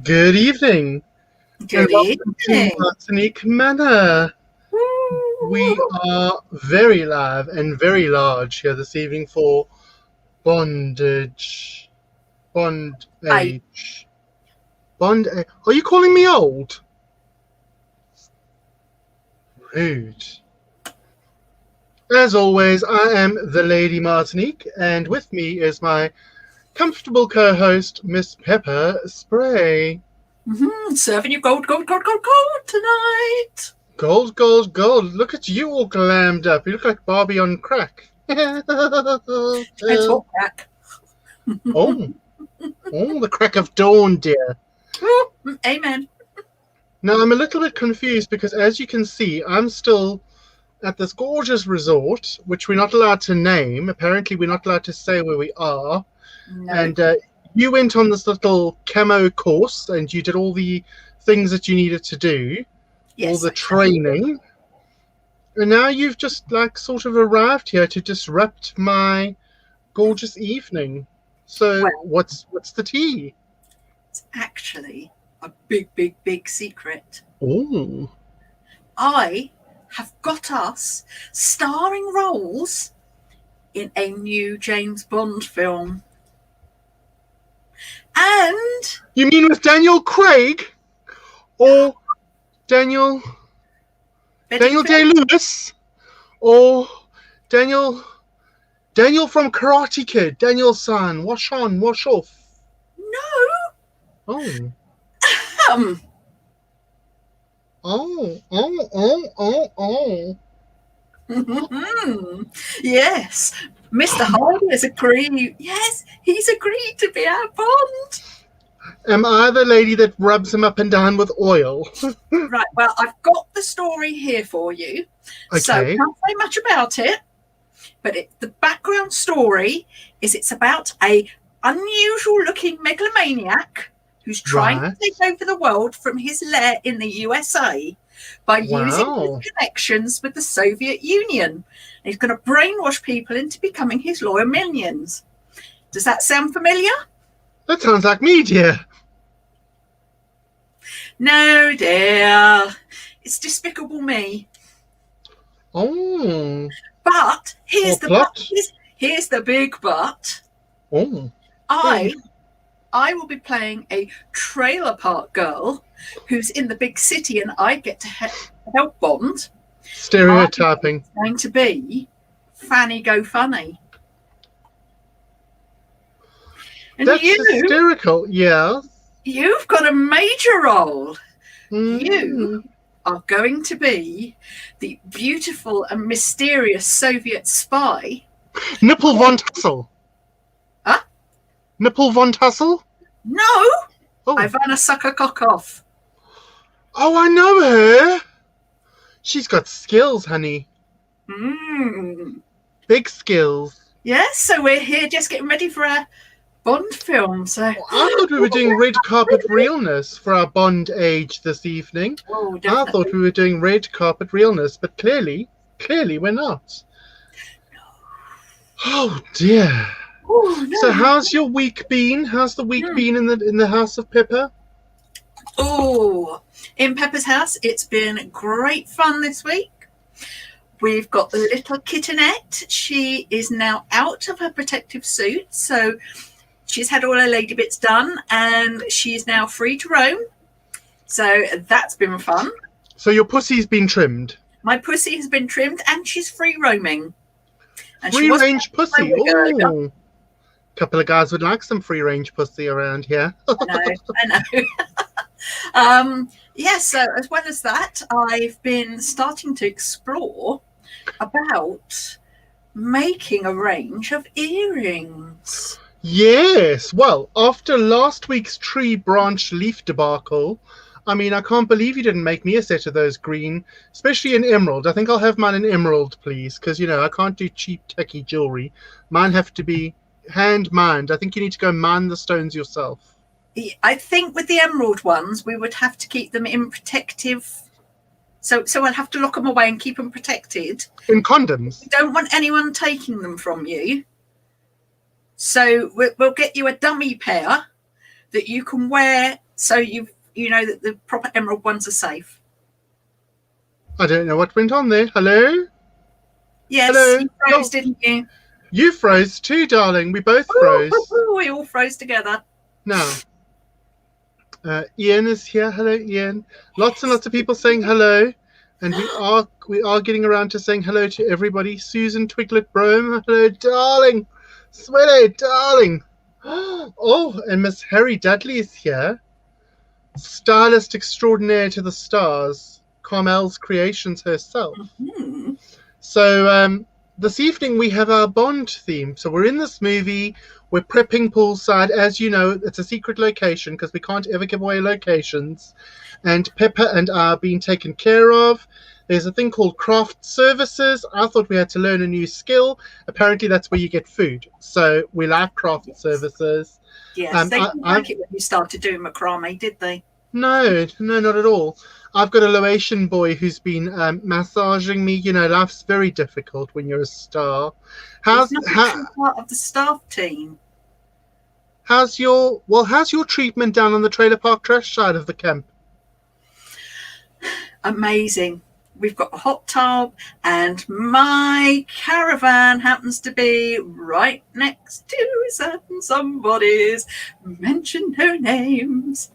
Good evening, and Good welcome to evening. Martinique Manor. We Woo. are very live and very large here this evening for bondage. I Bondage. Are you calling me old? Rude. As always, I am the Lady Martinique, and with me is my comfortable co-host, Miss Peppa Spray. serving you gold tonight. Gold, gold, gold. Look at you all glammed up. You look like Barbie on crack. Depends what crack. Oh, oh, the crack of dawn, dear. Amen. Now, I'm a little bit confused because, as you can see, I'm still at this gorgeous resort, which we're not allowed to name. Apparently, we're not allowed to say where we are. No. And you went on this little camo course and you did all the things that you needed to do, all Yes. the training. And now you've just, like, sort of arrived here to disrupt my gorgeous evening. So, Well, what's the tea? it's actually a big secret. Oh. I have got us starring roles in a new James Bond film. And You mean with Daniel Craig? Or Daniel Day-Lewis? Or Daniel from Karate Kid? Daniel-san, wash on, wash off. no. Oh. Um, Oh. yes, Mr. Hardy has agreed. Yes, he's agreed to be our Bond. Am I the lady that rubs him up and down with oil? Right, well, I've got the story here for you. Okay. So, can't say much about it, but the background story is it's about a unusual looking megalomaniac who's trying to take over the world from his lair in the USA by using his connections with the Soviet Union. And he's going to brainwash people into becoming his loyal minions. Does that sound familiar? That sounds like me, dear. No, dear. It's Despicable Me. Oh. But here's the big but. Oh. I will be playing a trailer park girl who's in the big city, and I get to help Bond. Stereotyping. It's going to be Fanny Go Funny. And that's hysterical, yeah. You've got a major role. You are going to be the beautiful and mysterious Soviet spy. Nipple von Tassel. Huh? Nipple von Tassel? No. Oh. Ivana Suckercock. Oh, I know her. She's got skills, honey. Big skills. Yes, so we're here just getting ready for our Bond film. So I thought we were doing red carpet realness for our Bond age this evening. Oh, I thought we were doing red carpet realness, but clearly we're not. Oh dear. Oh, no. So how's your week been? How's the week been in the house of Peppa? Oh, in Peppa's house, it's been great fun this week. We've got the little kittenette. She is now out of her protective suit, so she's had all her lady bits done, and she's now free to roam. So that's been fun. So your pussy's been trimmed? My pussy has been trimmed, and she's free roaming. And free-range pussy? Oh, a couple of guys would like some free-range pussy around here. I know. Yes, so as well as that, I've been starting to explore about making a range of earrings. Yes, well, after last week's tree branch leaf debacle, I mean, I can't believe you didn't make me a set of those green, especially in emerald. I think I'll have mine in emerald, please, because, you know, I can't do cheap, tacky jewelry. Mine have to be hand-mined. I think you need to go mine the stones yourself. I think with the emerald ones, we would have to keep them in protective. So I'll have to lock them away and keep them protected. In condoms? We don't want anyone taking them from you. So we'll get you a dummy pair that you can wear so you know that the proper emerald ones are safe. I don't know what went on there. Hello? Yes, Hello? you froze, didn't you? You froze too, darling. We both froze. We all froze together. Now, Ian is here. Hello, Ian. Lots and lots of people saying hello. And we are getting around to saying hello to everybody. Susan Twiglet Brome, hello, darling. Sweaty, darling. Oh, and Miss Harry Dudley is here. Stylist extraordinaire to the stars. Carmel's Creations herself. Mm-hmm. So this evening we have our Bond theme. So we're in this movie. We're prepping poolside. As you know, it's a secret location because we can't ever give away locations. And Peppa and I are being taken care of. There's a thing called craft services. I thought we had to learn a new skill. Apparently that's where you get food. So we like craft services. Yes, they didn't like it when you started doing macrame, did they? No, not at all. I've got a Laotian boy who's been massaging me. You know, life's very difficult when you're a star. He's not part of the staff team. How's your treatment down on the trailer park trash side of the camp? Amazing. We've got a hot tub, and my caravan happens to be right next to certain somebody's. Mention no names.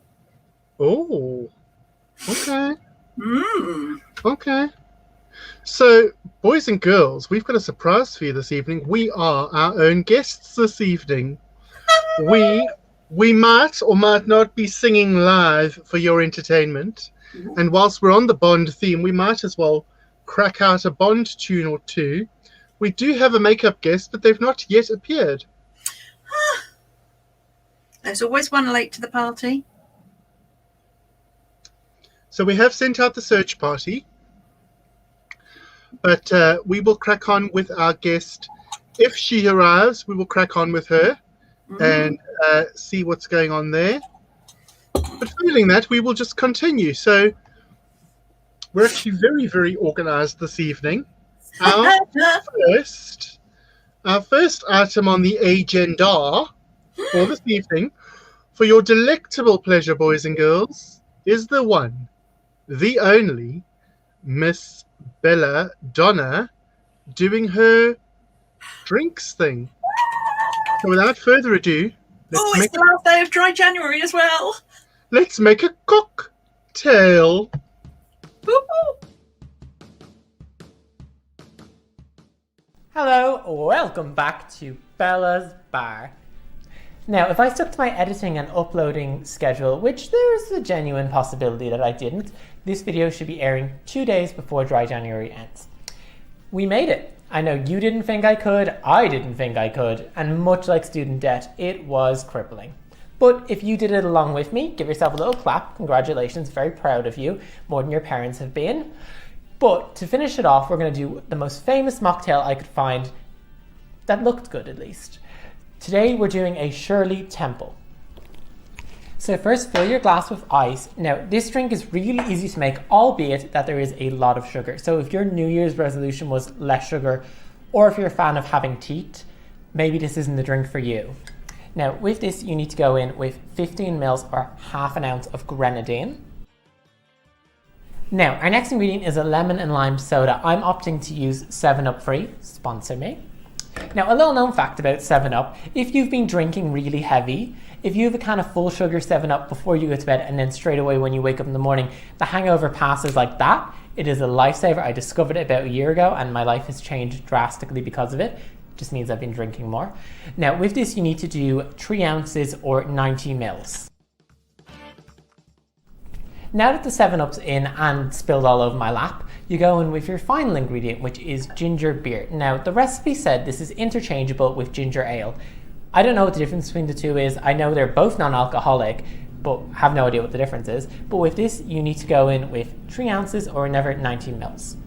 Oh, okay. Okay. So, boys and girls, we've got a surprise for you this evening. We are our own guests this evening. We might or might not be singing live for your entertainment. And whilst we're on the Bond theme, we might as well crack out a Bond tune or two. We do have a makeup guest, but they've not yet appeared. There's always one late to the party. So we have sent out the search party. But we will crack on with our guest. If she arrives, we will crack on with her and see what's going on there. But failing that, we will just continue. So we're actually very, very organized this evening. Our first item on the agenda for this evening, for your delectable pleasure, boys and girls, is the one, the only, Miss Bella Donna doing her drinks thing. So without further ado, it's the last day of dry January as well. Let's make a cocktail. Hello, welcome back to Bella's Bar. Now, if I stuck to my editing and uploading schedule, which there is a genuine possibility that I didn't, this video should be airing 2 days before dry January ends. We made it. I know you didn't think I could, I didn't think I could, and much like student debt, it was crippling. But if you did it along with me, give yourself a little clap. Congratulations, very proud of you, more than your parents have been. But to finish it off, we're going to do the most famous mocktail I could find that looked good, at least. Today we're doing a Shirley Temple. So first, fill your glass with ice. Now, this drink is really easy to make, albeit that there is a lot of sugar. So if your New Year's resolution was less sugar, or if you're a fan of having teeth, maybe this isn't the drink for you. Now, with this, you need to go in with 15 ml or half an ounce of grenadine. Now, our next ingredient is a lemon and lime soda. I'm opting to use 7-Up Free, sponsor me. Now, a little known fact about 7-Up, if you've been drinking really heavy, if you have a can of full sugar 7-Up before you go to bed and then straight away when you wake up in the morning, the hangover passes like that, it is a lifesaver. I discovered it about a year ago and my life has changed drastically because of it. Just means I've been drinking more. Now with this you need to do 3 ounces or 90 mils. Now that the 7-Up's in and spilled all over my lap, you go in with your final ingredient, which is ginger beer. Now the recipe said this is interchangeable with ginger ale. I don't know what the difference between the two is. I know they're both non-alcoholic, but have no idea what the difference is. But with this you need to go in with 3 ounces or another 90 mils.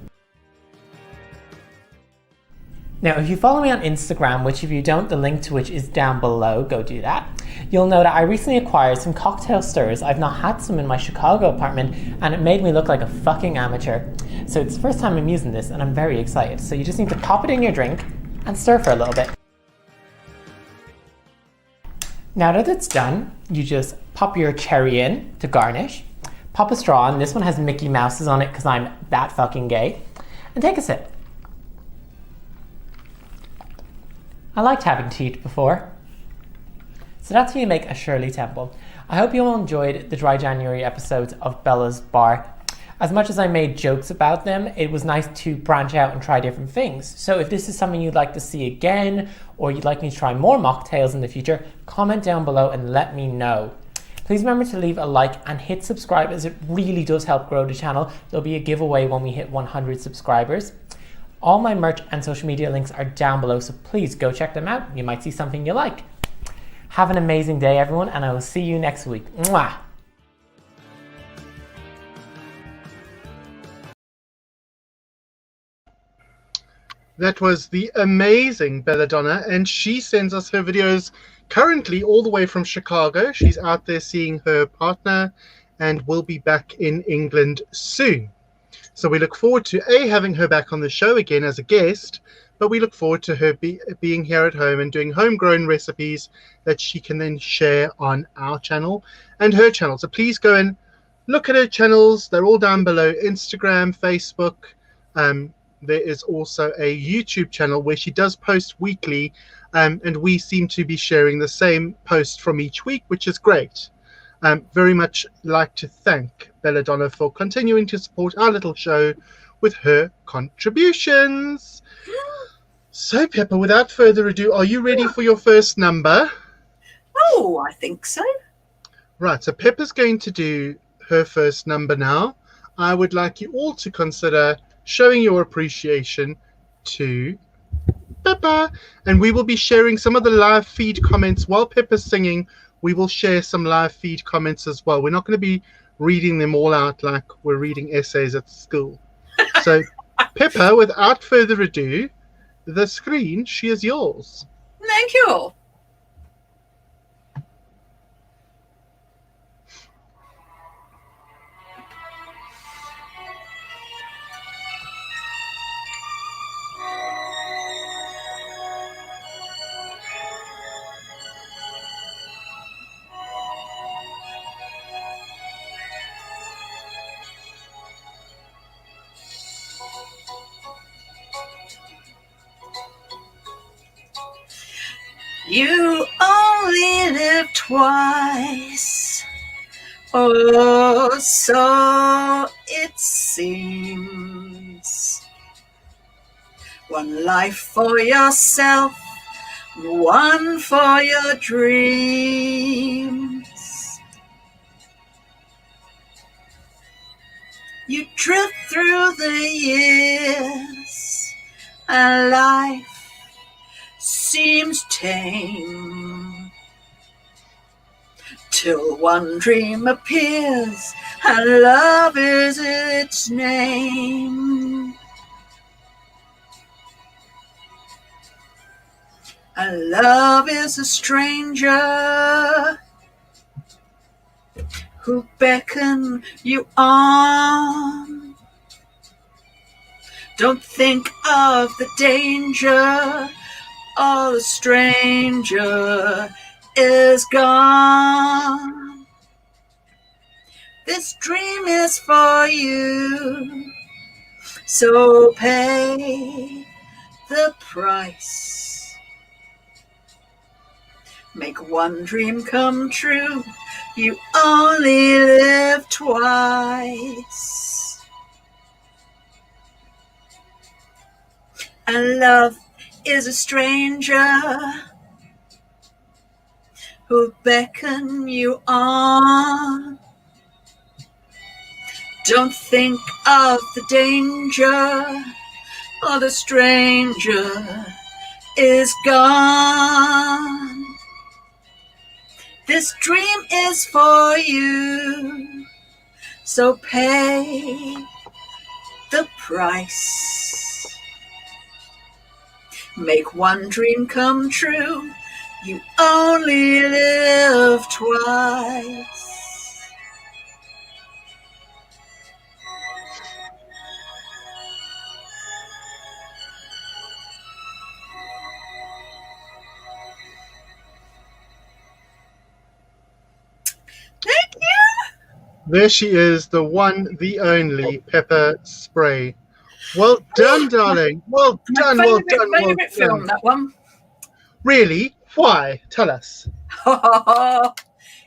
Now, if you follow me on Instagram, which if you don't, the link to which is down below, go do that. You'll know that I recently acquired some cocktail stirrers. I've not had some in my Chicago apartment and it made me look like a fucking amateur. So it's the first time I'm using this and I'm very excited. So you just need to pop it in your drink and stir for a little bit. Now that it's done, you just pop your cherry in to garnish, pop a straw in, this one has Mickey Mouses on it because I'm that fucking gay, and take a sip. I liked having teeth before. So that's how you make a Shirley Temple. I hope you all enjoyed the Dry January episodes of Bella's Bar. As much as I made jokes about them, it was nice to branch out and try different things. So if this is something you'd like to see again, or you'd like me to try more mocktails in the future, comment down below and let me know. Please remember to leave a like and hit subscribe, as it really does help grow the channel. There'll be a giveaway when we hit 100 subscribers. All my merch and social media links are down below, so please go check them out. You might see something you like. Have an amazing day, everyone, and I will see you next week. Mwah! That was the amazing Belladonna, and she sends us her videos currently all the way from Chicago. She's out there seeing her partner and will be back in England soon. So we look forward to having her back on the show again as a guest, but we look forward to her being here at home and doing homegrown recipes that she can then share on our channel and her channel. So please go and look at her channels. They're all down below: Instagram, Facebook. There is also a YouTube channel where she does post weekly, and we seem to be sharing the same post from each week, which is great. Very much like to thank Belladonna for continuing to support our little show with her contributions. So, Peppa, without further ado, are you ready for your first number? Oh, I think so. Right, so Peppa's going to do her first number now. I would like you all to consider showing your appreciation to Peppa, and we will be sharing some of the live feed comments while Peppa's singing. We will share some live feed comments as well. We're not going to be reading them all out like we're reading essays at school. So, Peppa, without further ado, the screen, she is yours. Thank you. You only live twice, oh, so it seems. One life for yourself, one for your dreams. You drift through the years, and life seems tame, till one dream appears and love is its name. And love is a stranger who beckon you on. Don't think of the danger, all the stranger is gone. This dream is for you, so pay the price. Make one dream come true, you only live twice. And love is a stranger who'll beckon you on. Don't think of the danger, or the stranger is gone. This dream is for you, so pay the price. Make one dream come true, you only live twice. There she is, the one, the only Pepper Spray. Well done, darling. Well My done, well done, well favourite film, done. that one. Really? Why? Tell us.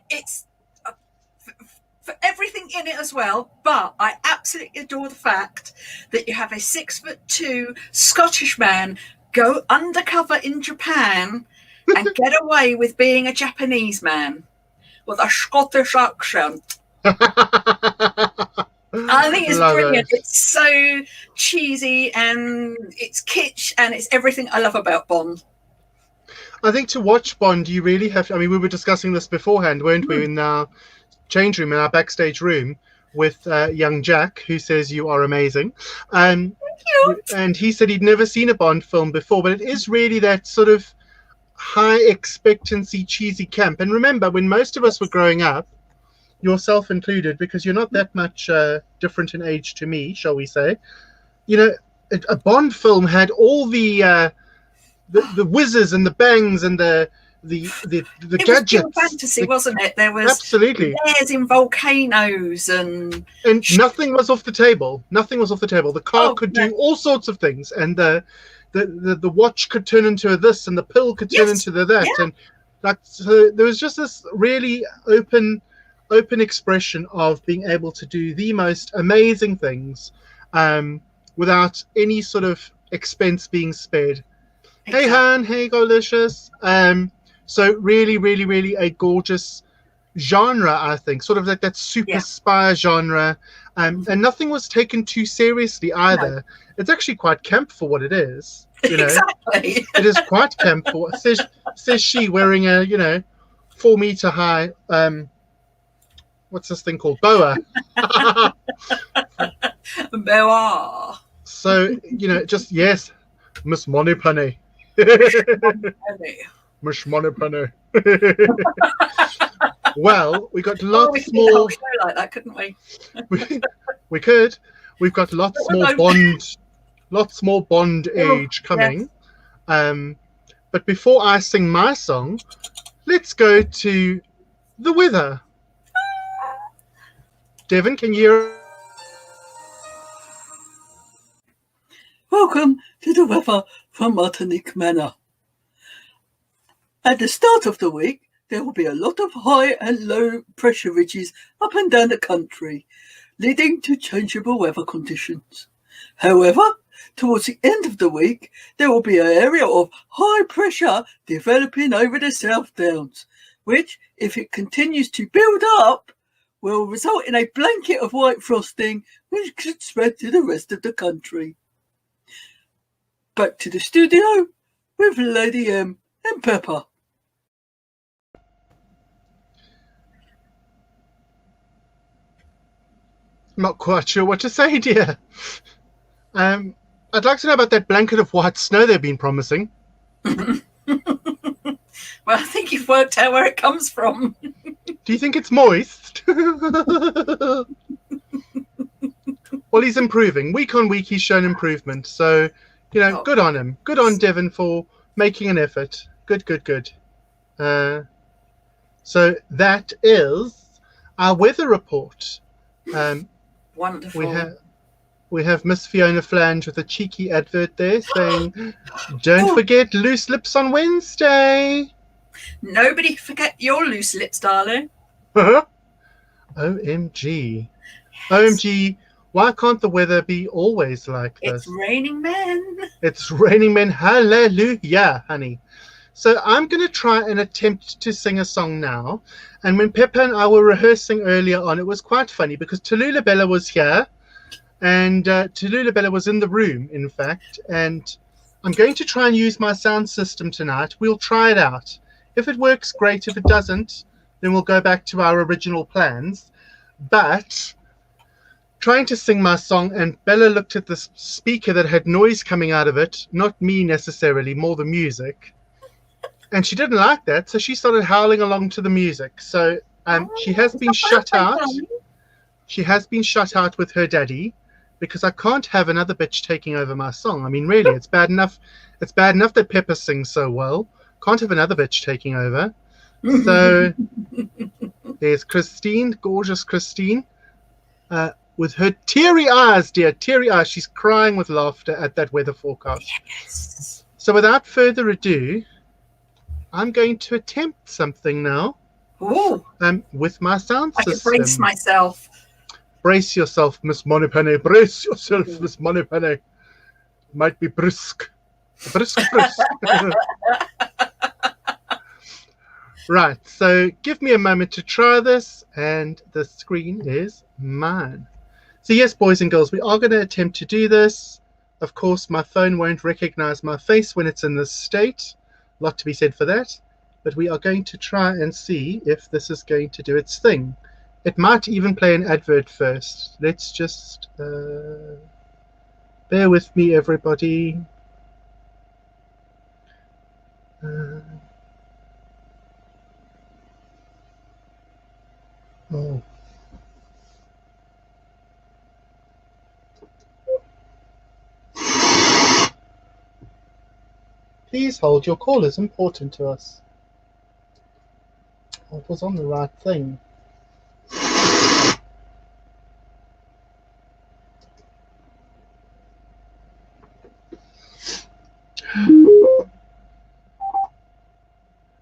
It's for everything in it as well, but I absolutely adore the fact that you have a 6'2" Scottish man go undercover in Japan and get away with being a Japanese man with a Scottish accent. I think it's brilliant. It's so cheesy and it's kitsch and it's everything I love about Bond. I think to watch Bond, you really have to. I mean, we were discussing this beforehand, weren't we, in our change room, in our backstage room, with young Jack, who says you are amazing. And he said he'd never seen a Bond film before, but it is really that sort of high expectancy, cheesy camp. And remember, when most of us were growing up, yourself included, because you're not that much different in age to me, shall we say, you know, a Bond film had all the whizzes and the bangs and the gadgets. Was pure fantasy, wasn't it? There was absolutely bears in volcanoes and nothing was off the table. Nothing was off the table. The car could do all sorts of things, and the watch could turn into a this, and the pill could turn into the that, and like so there was just this really open expression of being able to do the most amazing things without any sort of expense being spared. Exactly. Hey Han, hey Golicious. So really, really, really a gorgeous genre, I think, sort of like that super spy genre, and nothing was taken too seriously either. No. It's actually quite camp for what it is. You know? Exactly. It is quite camp for says she wearing a 4 meter high what's this thing called? Boa. Boa. So just yes, Miss Moneypenny. Miss Moneypenny. Well, we got lots more. Show like that, couldn't we? we could. We've got lots more Bond age coming. Yes. But before I sing my song, let's go to the weather. Devon, can you hear? Welcome to the weather from Martinique Manor. At the start of the week, there will be a lot of high and low pressure ridges up and down the country, leading to changeable weather conditions. However, towards the end of the week, there will be an area of high pressure developing over the South Downs, which, if it continues to build up, will result in a blanket of white frosting which could spread to the rest of the country. Back to the studio with Lady M and Peppa. Not quite sure what to say, dear. I'd like to know about that blanket of white snow they've been promising. Well, I think you've worked out where it comes from. Do you think it's moist? Well, he's improving. Week on week, he's shown improvement. So, good on him. Good on Devon for making an effort. Good. So that is our weather report. Wonderful. We have Miss Fiona Flange with a cheeky advert there saying, don't forget loose lips on Wednesday. Nobody forget your loose lips, darling. OMG. Yes. OMG, why can't the weather be always like this? It's raining men. It's raining men. Hallelujah, honey. So I'm going to try and attempt to sing a song now. And when Peppa and I were rehearsing earlier on, it was quite funny because Tallulah Bella was here. And Tallulah Bella was in the room, in fact. And I'm going to try and use my sound system tonight. We'll try it out. If it works, great. If it doesn't, then we'll go back to our original plans. But trying to sing my song, and Bella looked at the speaker that had noise coming out of it. Not me necessarily, more the music. And she didn't like that, so she started howling along to the music. So she has been shut out. She has been shut out with her daddy because I can't have another bitch taking over my song. I mean, really, it's bad enough. It's bad enough that Peppa sings so well. Can't have another bitch taking over. So there's Christine, gorgeous Christine, with her teary eyes, dear, teary eyes. She's crying with laughter at that weather forecast. Yes. So without further ado, I'm going to attempt something now. Oh, With my sound I system. can brace myself. Brace yourself, Miss Moneypenny. Brace yourself, Miss Moneypenny. Might be brisk. Brisk. Right, so give me a moment to try this, and the screen is mine. So yes, boys and girls, we are going to attempt to do this. Of course, my phone won't recognize my face when it's in this state. A lot to be said for that. But we are going to try and see if this is going to do its thing. It might even play an advert first. Let's just bear with me, everybody. Oh. Please hold. Your call is important to us. Oh, it was on the right thing.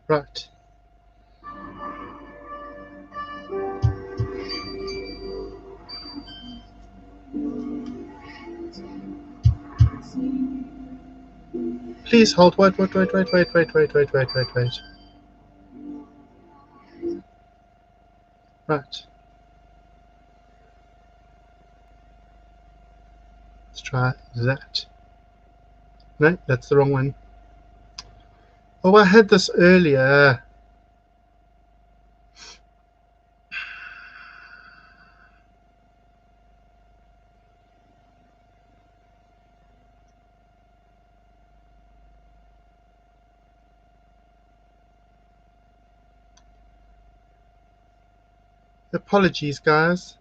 Right. Please hold. Wait. Right. Let's try that. No, that's the wrong one. Oh, I had this earlier. Apologies, guys.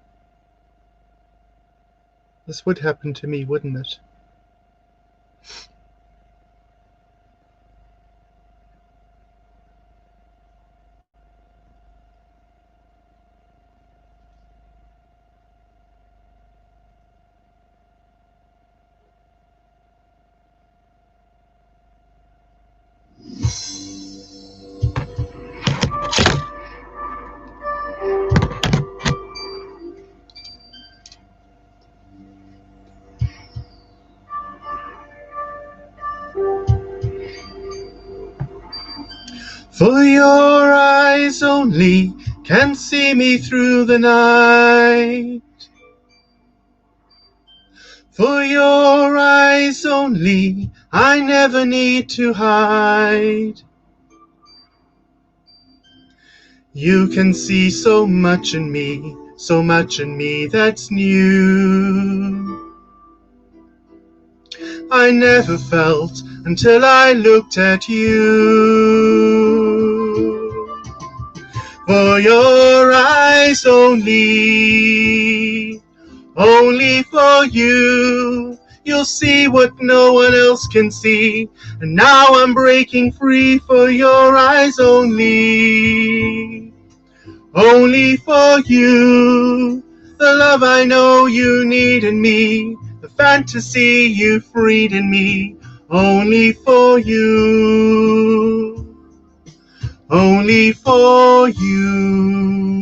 This would happen to me, wouldn't it? For your eyes only can see me through the night. For your eyes only, I never need to hide. You can see so much in me that's new. I never felt until I looked at you. For your eyes only for you. You'll see what no one else can see. And now I'm breaking free for your eyes only for you. The love I know you need in me, the fantasy you freed in me, only for you, only for you.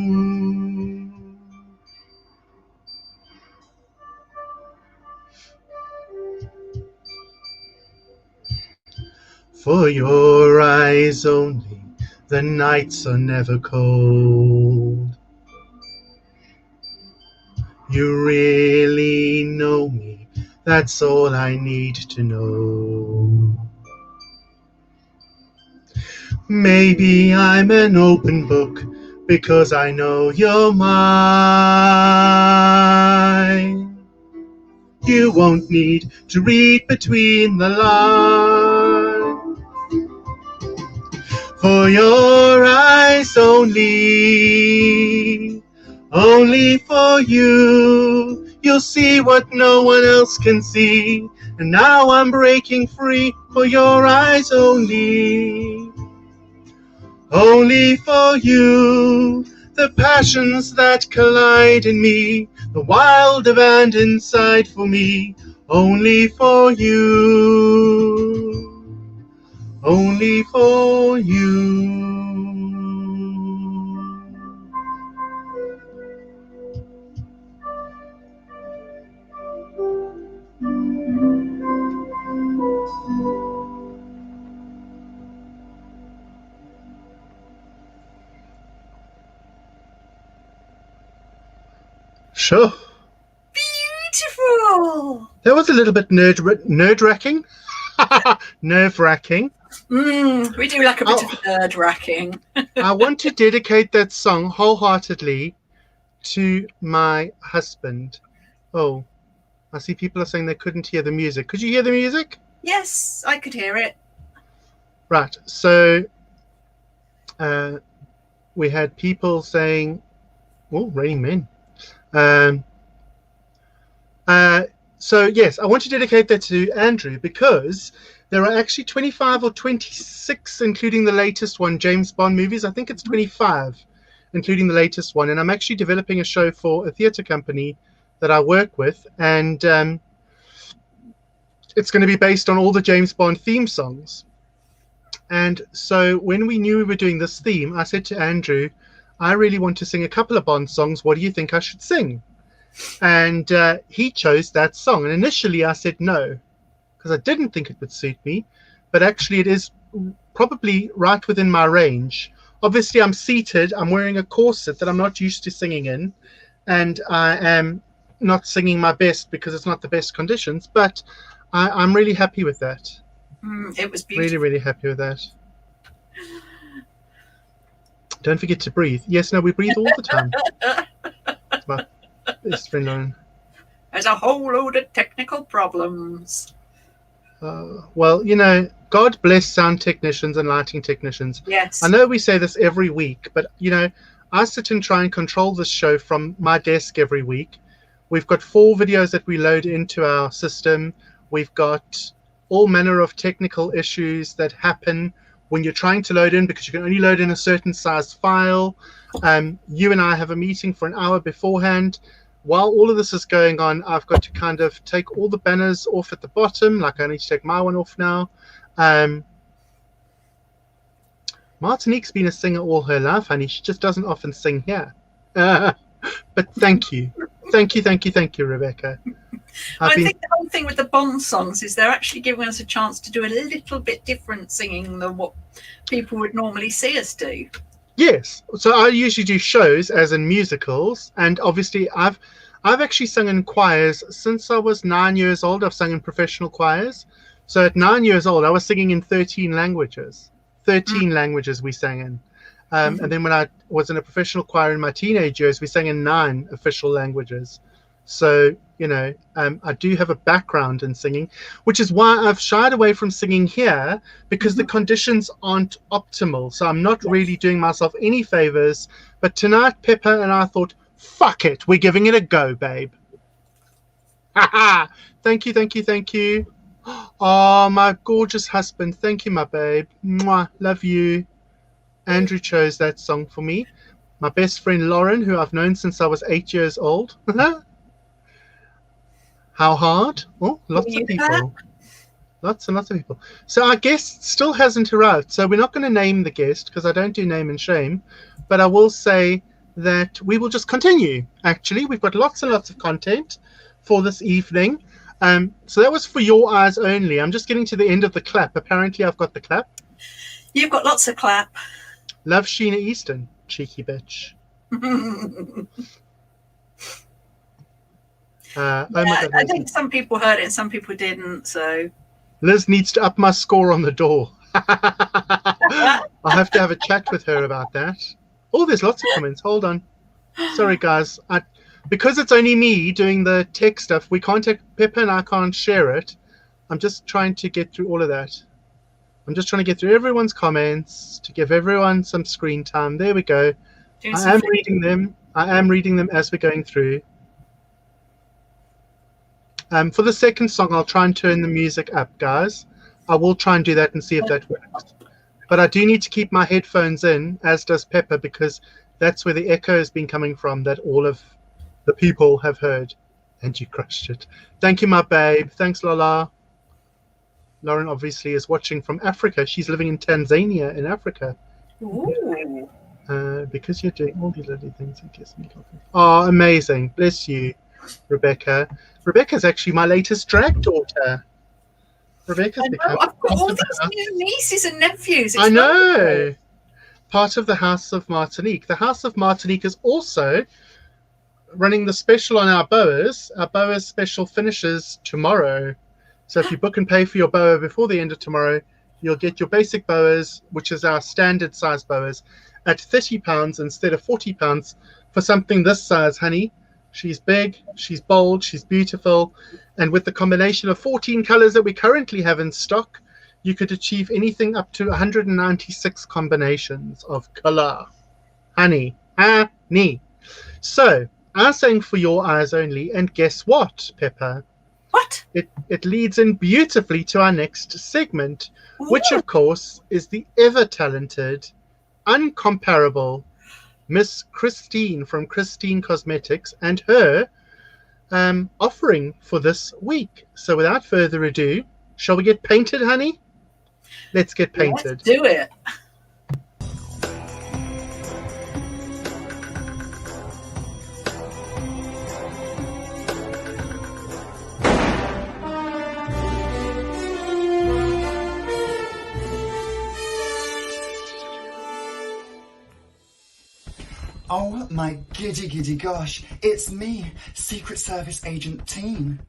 For your eyes only, the nights are never cold. You really know me, that's all I need to know. Maybe I'm an open book because I know you're mine. You won't need to read between the lines. For your eyes only for you. You'll see what no one else can see. And now I'm breaking free for your eyes only Only for you, the passions that collide in me, the wild demand inside for me. Only for you, only for you. Sure. Beautiful. That was a little bit nerd-wracking. Nerve-wracking. We do like a bit of nerd-wracking. I want to dedicate that song wholeheartedly to my husband. Oh, I see people are saying they couldn't hear the music. Could you hear the music? Yes, I could hear it. Right. So we had people saying, oh, raining men. So yes, I want to dedicate that to Andrew because there are actually 25 or 26, including the latest one, James Bond movies. I think it's 25, including the latest one. And I'm actually developing a show for a theatre company that I work with. And it's going to be based on all the James Bond theme songs. And so when we knew we were doing this theme, I said to Andrew, I really want to sing a couple of Bond songs. What do you think I should sing? And he chose that song. And initially I said no, because I didn't think it would suit me. But actually it is probably right within my range. Obviously I'm seated. I'm wearing a corset that I'm not used to singing in. And I am not singing my best because it's not the best conditions. But I'm really happy with that. It was beautiful. Really, really happy with that. Don't forget to breathe. Yes, no, we breathe all the time. My best friend Lauren. There's a whole load of technical problems. Well, you know, God bless sound technicians and lighting technicians. Yes. I know we say this every week, but, you know, I sit and try and control this show from my desk every week. We've got 4 videos that we load into our system. We've got all manner of technical issues that happen when you're trying to load in because you can only load in a certain size file. You and I have a meeting for an hour beforehand. While all of this is going on, I've got to kind of take all the banners off at the bottom, like I need to take my one off now. Martinique's been a singer all her life, honey. She just doesn't often sing here. But thank you. Thank you, Rebecca. I think the whole thing with the Bond songs is they're actually giving us a chance to do a little bit different singing than what people would normally see us do. Yes. So I usually do shows as in musicals, and obviously I've actually sung in choirs since I was 9 years old. I've sung in professional choirs. So at 9 years old, I was singing in 13 languages. 13 languages we sang in. And then when I was in a professional choir in my teenage years, we sang in 9 official languages. So, you know, I do have a background in singing, which is why I've shied away from singing here, because the conditions aren't optimal. So I'm not really doing myself any favors. But tonight, Peppa and I thought, fuck it, we're giving it a go, babe. Thank you. Oh, my gorgeous husband. Thank you, my babe. Mwah, love you. Andrew chose that song for me. My best friend Lauren, who I've known since I was 8 years old. How hard? Oh, lots of people. Lots and lots of people. So our guest still hasn't arrived. So we're not going to name the guest because I don't do name and shame. But I will say that we will just continue. Actually, we've got lots and lots of content for this evening. So that was for your eyes only. I'm just getting to the end of the clap. Apparently, I've got the clap. You've got lots of clap. Love Sheena Easton, cheeky bitch. Oh my God, I think some people heard it and some people didn't. So Liz needs to up my score on the door. I'll have to have a chat with her about that. Oh, there's lots of comments. Hold on. Sorry, guys. Because it's only me doing the tech stuff, we can't take Peppa and I can't share it. I'm just trying to get through all of that. I'm just trying to get through everyone's comments to give everyone some screen time. There we go. I am reading them. I am reading them as we're going through. For the second song, I'll try and turn the music up, guys. I will try and do that and see if that works. But I do need to keep my headphones in, as does Pepper, because that's where the echo has been coming from that all of the people have heard. And you crushed it. Thank you, my babe. Thanks, Lola. Lauren obviously is watching from Africa. She's living in Tanzania in Africa. Ooh. Because you're doing all these lovely things and kiss me. Oh, amazing. Bless you, Rebecca. Rebecca's actually my latest drag daughter. Rebecca's become I've got all these new nieces and nephews. It's I know. wonderful. Part of the House of Martinique. The House of Martinique is also running the special on our boas. Our boas special finishes tomorrow. So if you book and pay for your boa before the end of tomorrow, you'll get your basic boas, which is our standard size boas, at £30 instead of £40 for something this size, honey. She's big, she's bold, she's beautiful. And with the combination of 14 colors that we currently have in stock, you could achieve anything up to 196 combinations of color. Honey. So, I sang For Your Eyes Only, and guess what, Pepper? What? It leads in beautifully to our next segment, which Ooh. of course is the ever-talented, uncomparable Miss Christine from Christine Cosmetics and her offering for this week. So without further ado, shall we get painted, honey? Let's get painted. Let's do it. Oh my giddy gosh, it's me, Secret Service Agent Teen.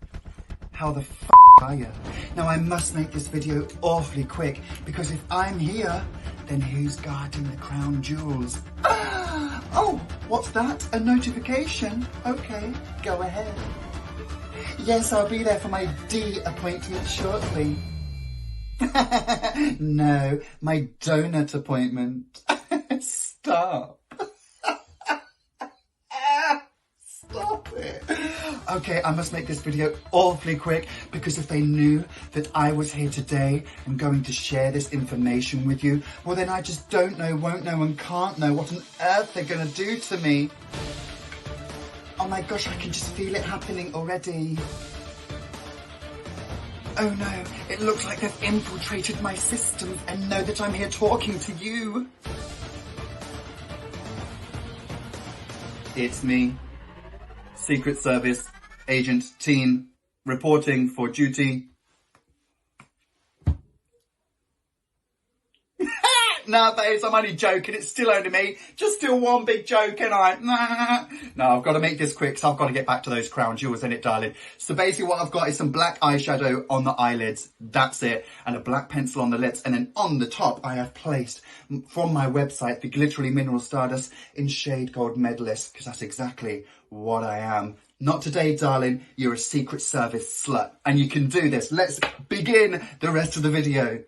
How the f are you? Now I must make this video awfully quick, because if I'm here, then who's guarding the crown jewels? Oh, what's that? A notification? Okay, go ahead. Yes, I'll be there for my D appointment shortly. No, my donut appointment. Stop. Stop it. Okay, I must make this video awfully quick, because if they knew that I was here today and going to share this information with you, well then I just don't know, won't know and can't know what on earth they're going to do to me. Oh my gosh, I can just feel it happening already. Oh no, it looks like they've infiltrated my systems and know that I'm here talking to you. It's me, Secret Service Agent Teen, reporting for duty. Nah, babes, I'm only joking. It's still only me. Just still one big joke, and No, I've got to make this quick, so I've got to get back to those crown jewels, innit, darling? So basically what I've got is some black eyeshadow on the eyelids. That's it. And a black pencil on the lips. And then on the top, I have placed, from my website, the Glittery Mineral Stardust in Shade Gold Medalist, because that's exactly what I am. Not today, darling. You're a Secret Service slut. And you can do this. Let's begin the rest of the video.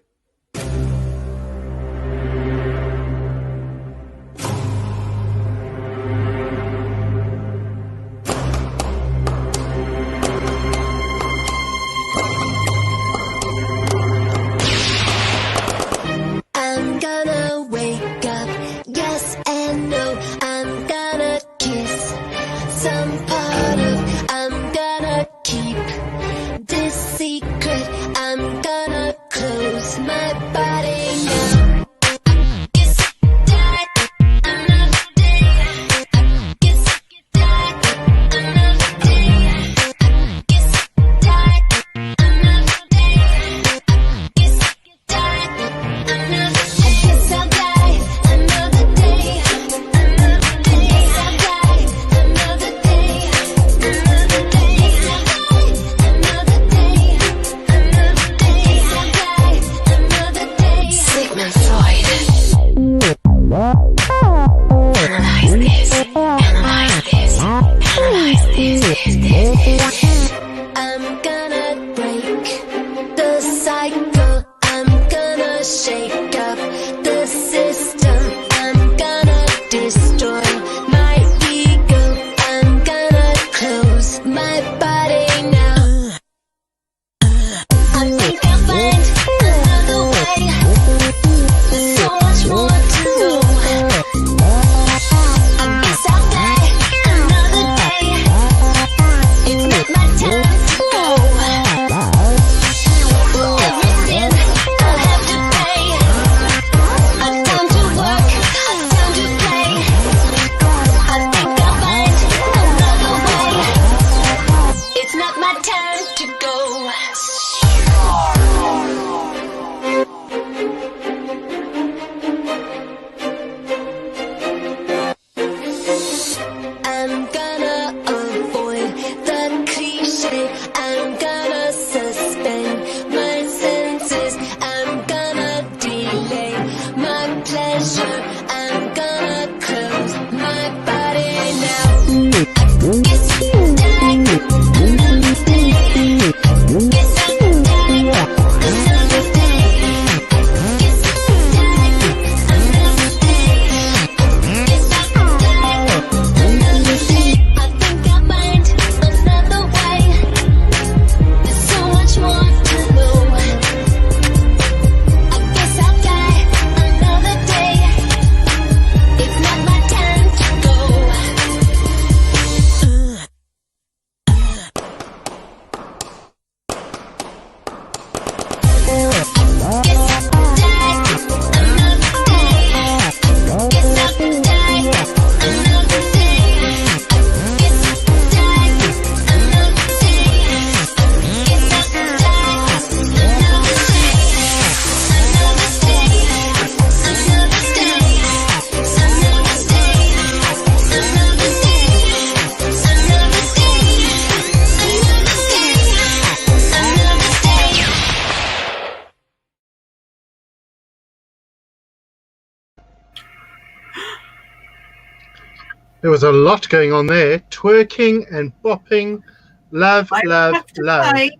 There was a lot going on there. Twerking and bopping. Love, I love, have to love. say,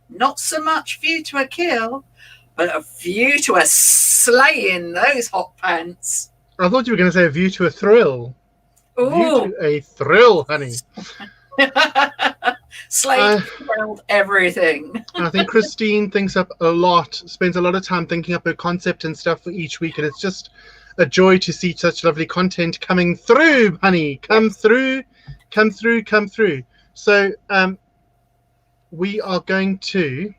not so much view to a kill, but a view to a slay in those hot pants. I thought you were going to say a view to a thrill. View Ooh. to a thrill, honey. Slade thrilled everything. I think Christine thinks up a lot, spends a lot of time thinking up her concept and stuff for each week, and it's just a joy to see such lovely content coming through, honey. Come through. So we are going to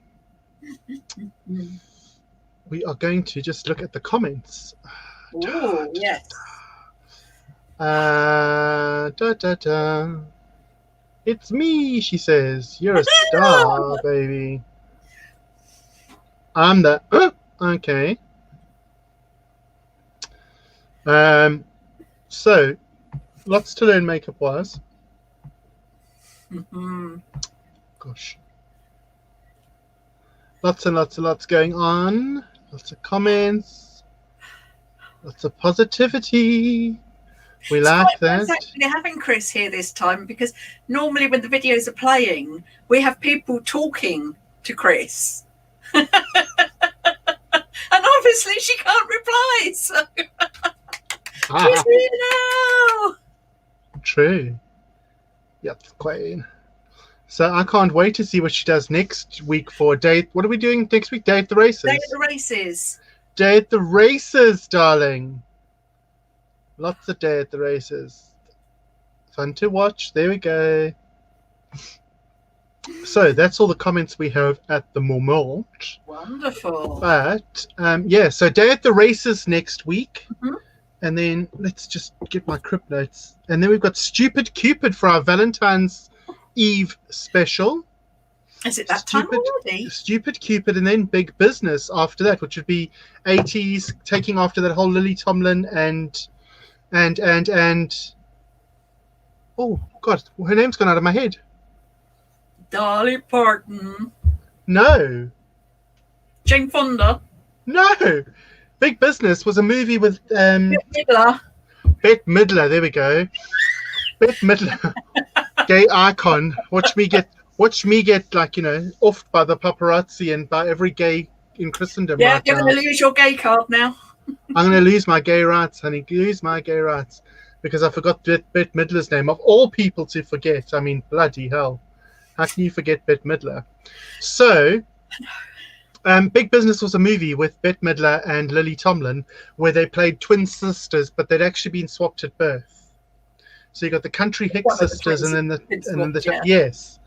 just look at the comments. Ooh, yes. It's me, she says. You're a star, baby. I'm the okay. So lots to learn makeup wise. Gosh. Lots and lots going on. Lots of comments. Lots of positivity. We like that. It's actually having Chris here this time, because normally when the videos are playing, we have people talking to Chris. And obviously she can't reply, so she's here now. True. Yep, Queen. So I can't wait to see what she does next week for date. What are we doing next week? Day at the races. Day at the races. Day at the races, darling. Lots of day at the races. Fun to watch. There we go. So that's all the comments we have at the moment. Wonderful. But yeah, so day at the races next week. And then let's just get my crypt notes. And then we've got Stupid Cupid for our Valentine's Eve special. Is it that time already? Stupid Cupid, and then Big Business after that, which would be 80s, taking after that whole Lily Tomlin and oh God, her name's gone out of my head. Dolly Parton. No. Jane Fonda. No. Big Business was a movie with Bette Midler. Bette Midler. There we go. Bette Midler, gay icon. Watch me get like, you know, offed by the paparazzi and by every gay in Christendom. Yeah, right you're now. going to lose your gay card now. I'm going to lose my gay rights, honey. Lose my gay rights because I forgot Bette Midler's name. Of all people to forget. I mean, bloody hell. How can you forget Bette Midler? So, Big Business was a movie with Bette Midler and Lily Tomlin where they played twin sisters, but they'd actually been swapped at birth. So you got the country Hicks sisters, and then the yes.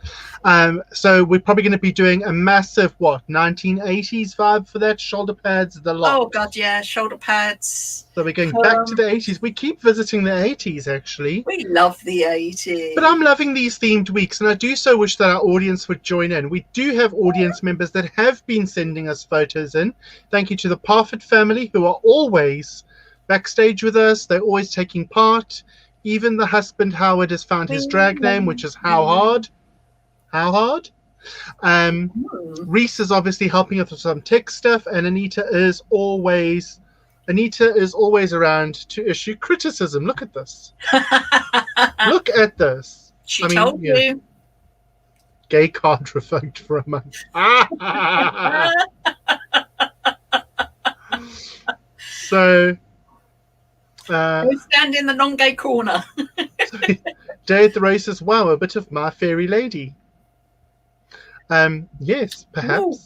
So we're probably going to be doing a massive 1980s vibe for that. Shoulder pads, the lot. Oh God, yeah, shoulder pads. So we're going back to the 80s. We keep visiting the 80s, actually. We love the 80s. But I'm loving these themed weeks, and I do so wish that our audience would join in. We do have audience members that have been sending us photos in. Thank you to the Parfit family, who are always backstage with us. They're always taking part. Even the husband, Howard, has found his drag name, which is How Hard. How Hard? Reese is obviously helping us with some tech stuff, and Anita is always around to issue criticism. Look at this. Look at this. She told you. Gay card revoked for a month. So... we stand in the non-gay corner. Day at the races. Wow, a bit of My Fairy Lady. Yes, perhaps. Ooh.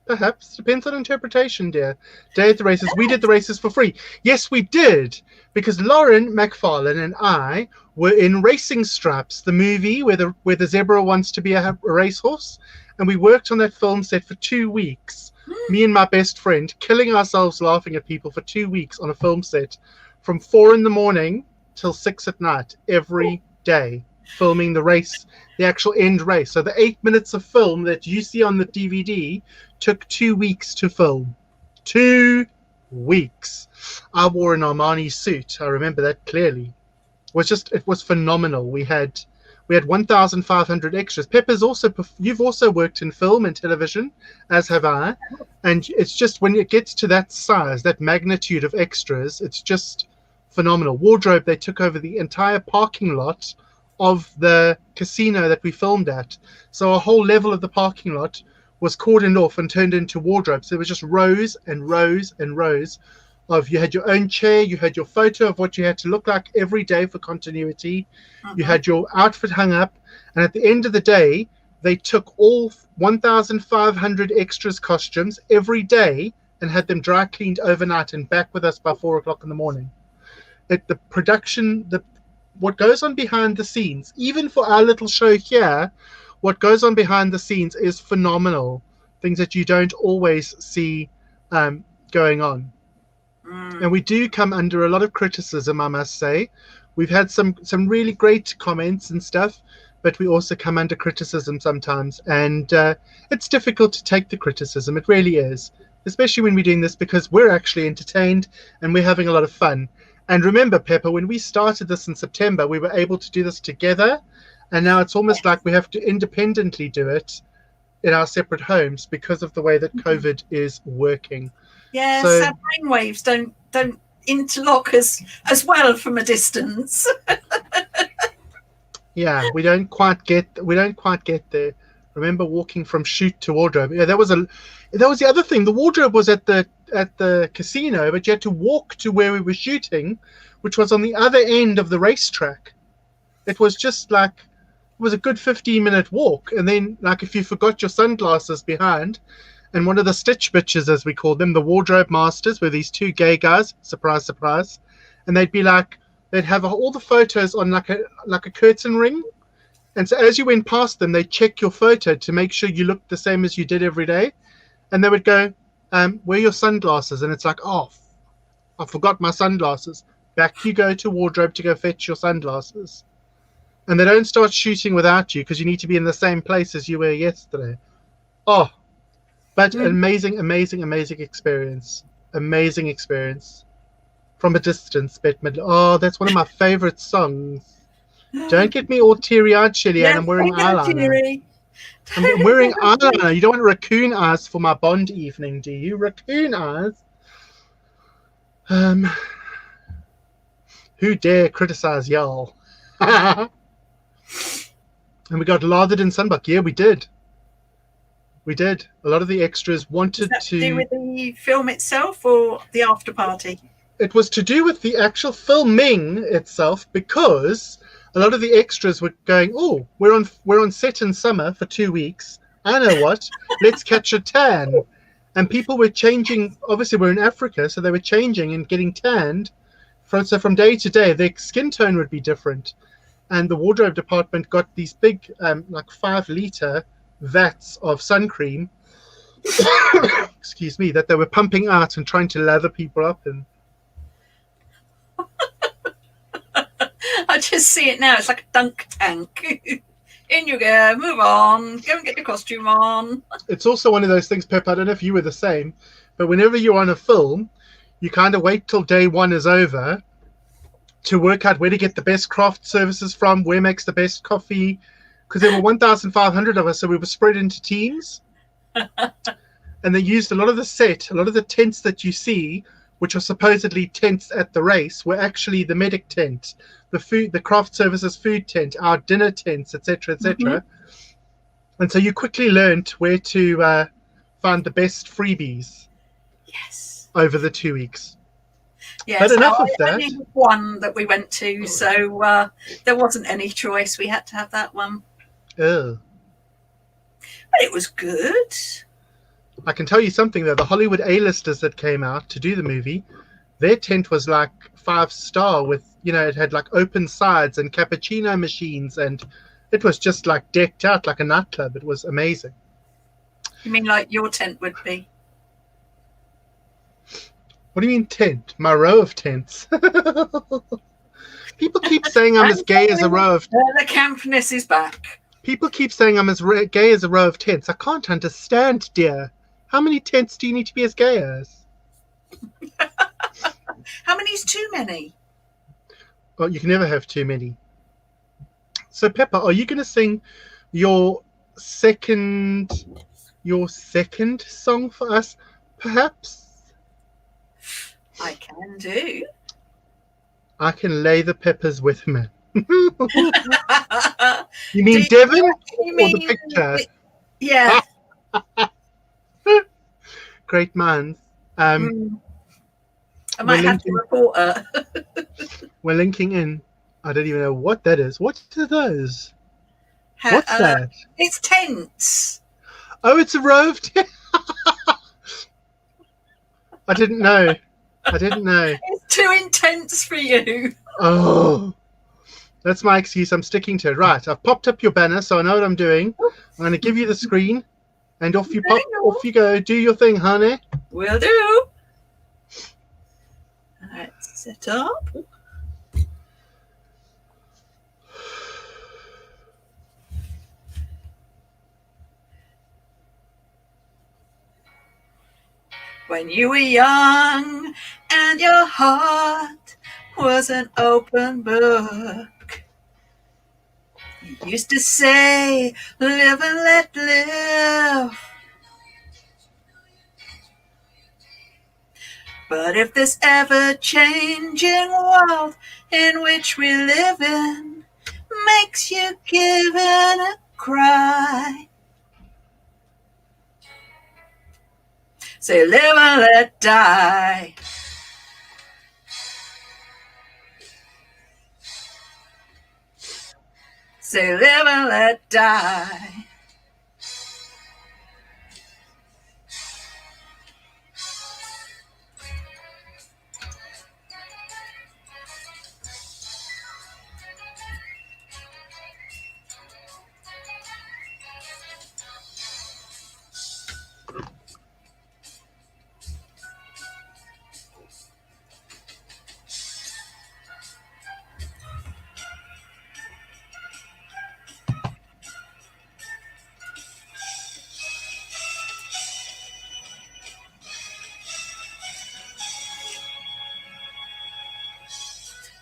Perhaps. Depends on interpretation, dear. Day at the races. We did the races for free. Yes, we did. Because Lauren McFarlane and I were in Racing Stripes, the movie where the zebra wants to be a racehorse. And we worked on that film set for 2 weeks. Me and my best friend, killing ourselves laughing at people for 2 weeks on a film set. From 4 a.m. till 6 p.m. every day, filming the race, the actual end race. So the 8 minutes of film that you see on the DVD took 2 weeks to film. 2 weeks. I wore an Armani suit. I remember that clearly. It was phenomenal. We had 1,500 extras. Peppa's you've also worked in film and television, as have I. And it's just when it gets to that size, that magnitude of extras, it's just phenomenal. Wardrobe, they took over the entire parking lot of the casino that we filmed at. So a whole level of the parking lot was cordoned off and turned into wardrobe. So it was just rows and rows and rows of, you had your own chair, you had your photo of what you had to look like every day for continuity, you had your outfit hung up, and at the end of the day, they took all 1,500 extras costumes every day and had them dry cleaned overnight and back with us by 4 o'clock in the morning. The production, what goes on behind the scenes, even for our little show here, what goes on behind the scenes is phenomenal. Things that you don't always see going on. And we do come under a lot of criticism, I must say. We've had some really great comments and stuff, but we also come under criticism sometimes. And it's difficult to take the criticism. It really is, especially when we're doing this, because we're actually entertained and we're having a lot of fun. And remember, Peppa, when we started this in September, we were able to do this together. And now it's almost like we have to independently do it in our separate homes because of the way that COVID is working. Yes, so, our brainwaves don't interlock as well from a distance. Yeah, we don't quite get there. Remember walking from shoot to wardrobe? Yeah, that was the other thing. The wardrobe was at the casino, but you had to walk to where we were shooting, which was on the other end of the racetrack. It was just like, it was a good 15-minute walk, and then like if you forgot your sunglasses behind. And one of the stitch bitches, as we call them, the wardrobe masters, were these two gay guys. Surprise, surprise. And they'd have all the photos on like a curtain ring. And so as you went past them, they'd check your photo to make sure you looked the same as you did every day. And they would go, where are your sunglasses? And it's like, oh, I forgot my sunglasses. Back you go to wardrobe to go fetch your sunglasses. And they don't start shooting without you because you need to be in the same place as you were yesterday. Oh. But amazing experience. Amazing experience. From a distance, Bette Midler. Oh, that's one of my favorite songs. Don't get me all teary-eyed, Shelley, and I'm wearing eyeliner. I'm wearing eyeliner. You don't want raccoon eyes for my Bond evening, do you? Raccoon eyes? Who dare criticize y'all? And we got lathered in sunbuck. Yeah, we did. We did. A lot of the extras wanted to do with the film itself or the after party? It was to do with the actual filming itself, because a lot of the extras were going, oh, we're on set in summer for 2 weeks. I know what. Let's catch a tan. And people were changing. Obviously, we're in Africa, so they were changing and getting tanned. So from day to day, their skin tone would be different. And the wardrobe department got these big, like 5-liter vats of sun cream, excuse me, that they were pumping out and trying to lather people up in. I just see it now. It's like a dunk tank. In you go, move on, go and get your costume on. It's also one of those things, Pep, I don't know if you were the same, but whenever you're on a film, you kind of wait till day one is over to work out where to get the best craft services from, where makes the best coffee, because there were 1,500 of us, so we were spread into teams. And they used a lot of the tents that you see, which are supposedly tents at the race, were actually the medic tent, the craft services food tent, our dinner tents, etc., etc. And so you quickly learned where to find the best freebies. Yes. Over the 2 weeks. Yeah, but so enough of that. Only one that we went to, so there wasn't any choice. We had to have that one. Oh. But it was good. I can tell you something though. The Hollywood A-listers that came out to do the movie, their tent was like 5-star with, it had like open sides and cappuccino machines, and it was just like decked out like a nightclub. It was amazing. You mean like your tent would be? What do you mean tent? My row of tents. People keep saying I'm as gay as a row of... The campness is back. People keep saying I'm as gay as a row of tents. I can't understand, dear. How many tents do you need to be as gay as? How many is too many? Well, you can never have too many. So, Peppa, are you going to sing your second song for us, perhaps? I can do. I can lay the peppers with me. You Do mean you Devon actually or the mean picture? yeah. Great minds. Mm. I We're might have to linking. report her. We're linking in. I don't even know what that is. What are those? What's that? It's tense. Oh, it's a rove. I didn't know. It's too intense for you. Oh, that's my excuse. I'm sticking to it. Right, I've popped up your banner, so I know what I'm doing. I'm going to give you the screen, and off you pop. Off you go. Do your thing, honey. Will do. Let's set up. When you were young and your heart was an open book, you used to say, live and let live. But if this ever-changing world in which we live in makes you give in a cry, say live and let die. Say live and let die.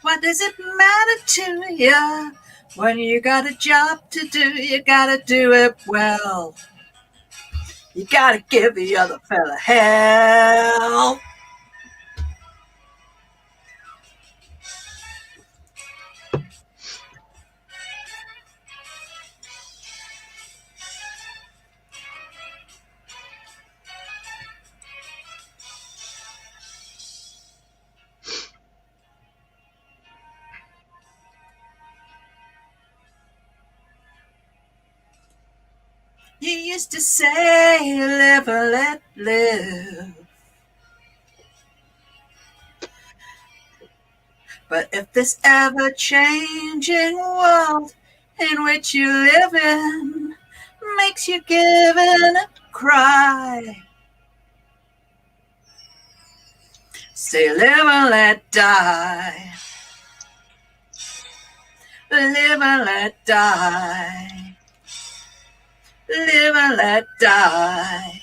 What does it matter to you when you got a job to do? You gotta do it well. You gotta give the other fella hell. You used to say, live and let live. But if this ever-changing world in which you live in makes you give in a cry, say live and let die. Live and let die. Live and let die.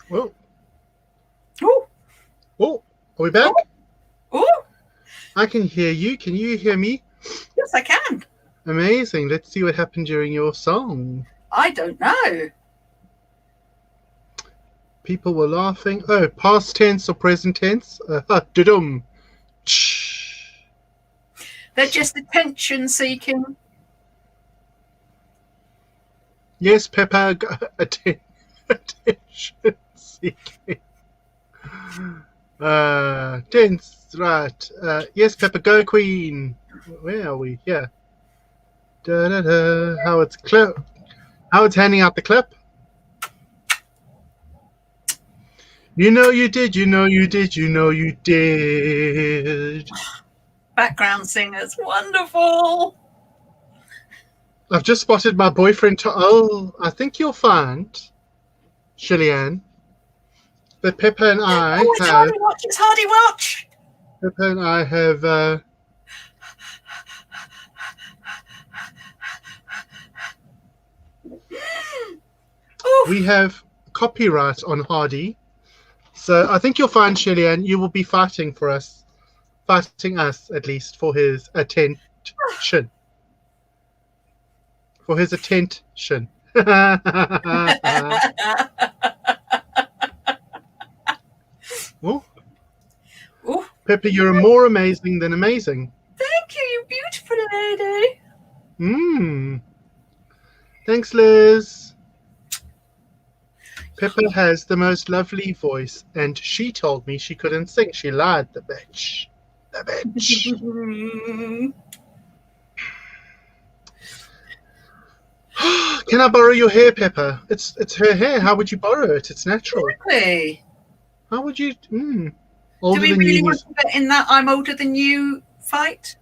Whoa. Ooh. Oh, are we back? Ooh. I can hear you. Can you hear me? Yes, I can. Amazing. Let's see what happened during your song. I don't know. People were laughing. Oh, past tense or present tense? Dudum. They're just attention seeking. Yes, Peppa. Attention seeking. Tense, right. Yes, Peppa, go Queen. Where are we? Here. Da da da. How it's handing out the clip. You know you did, you know you did, you know you did. Background singers, wonderful. I've just spotted my boyfriend. Oh, I think you'll find Shillian, but Peppa and I Oh, it's have. Hardy Watch. It's Hardy Watch. Peppa and I have. We have copyright on Hardy, so I think you'll find Shillian. You will be fighting us at least for his attention. For his attention. Oh. Oh, Peppa, you're more amazing than amazing. thank you, you beautiful lady. Thanks, Liz. Peppa has the most lovely voice, and she told me she couldn't sing. She lied, the bitch. The bitch. Can I borrow your hair, Peppa? It's her hair. How would you borrow it? It's natural. Exactly. How would you? Do Older we than really you. want to get in that I'm older than you fight?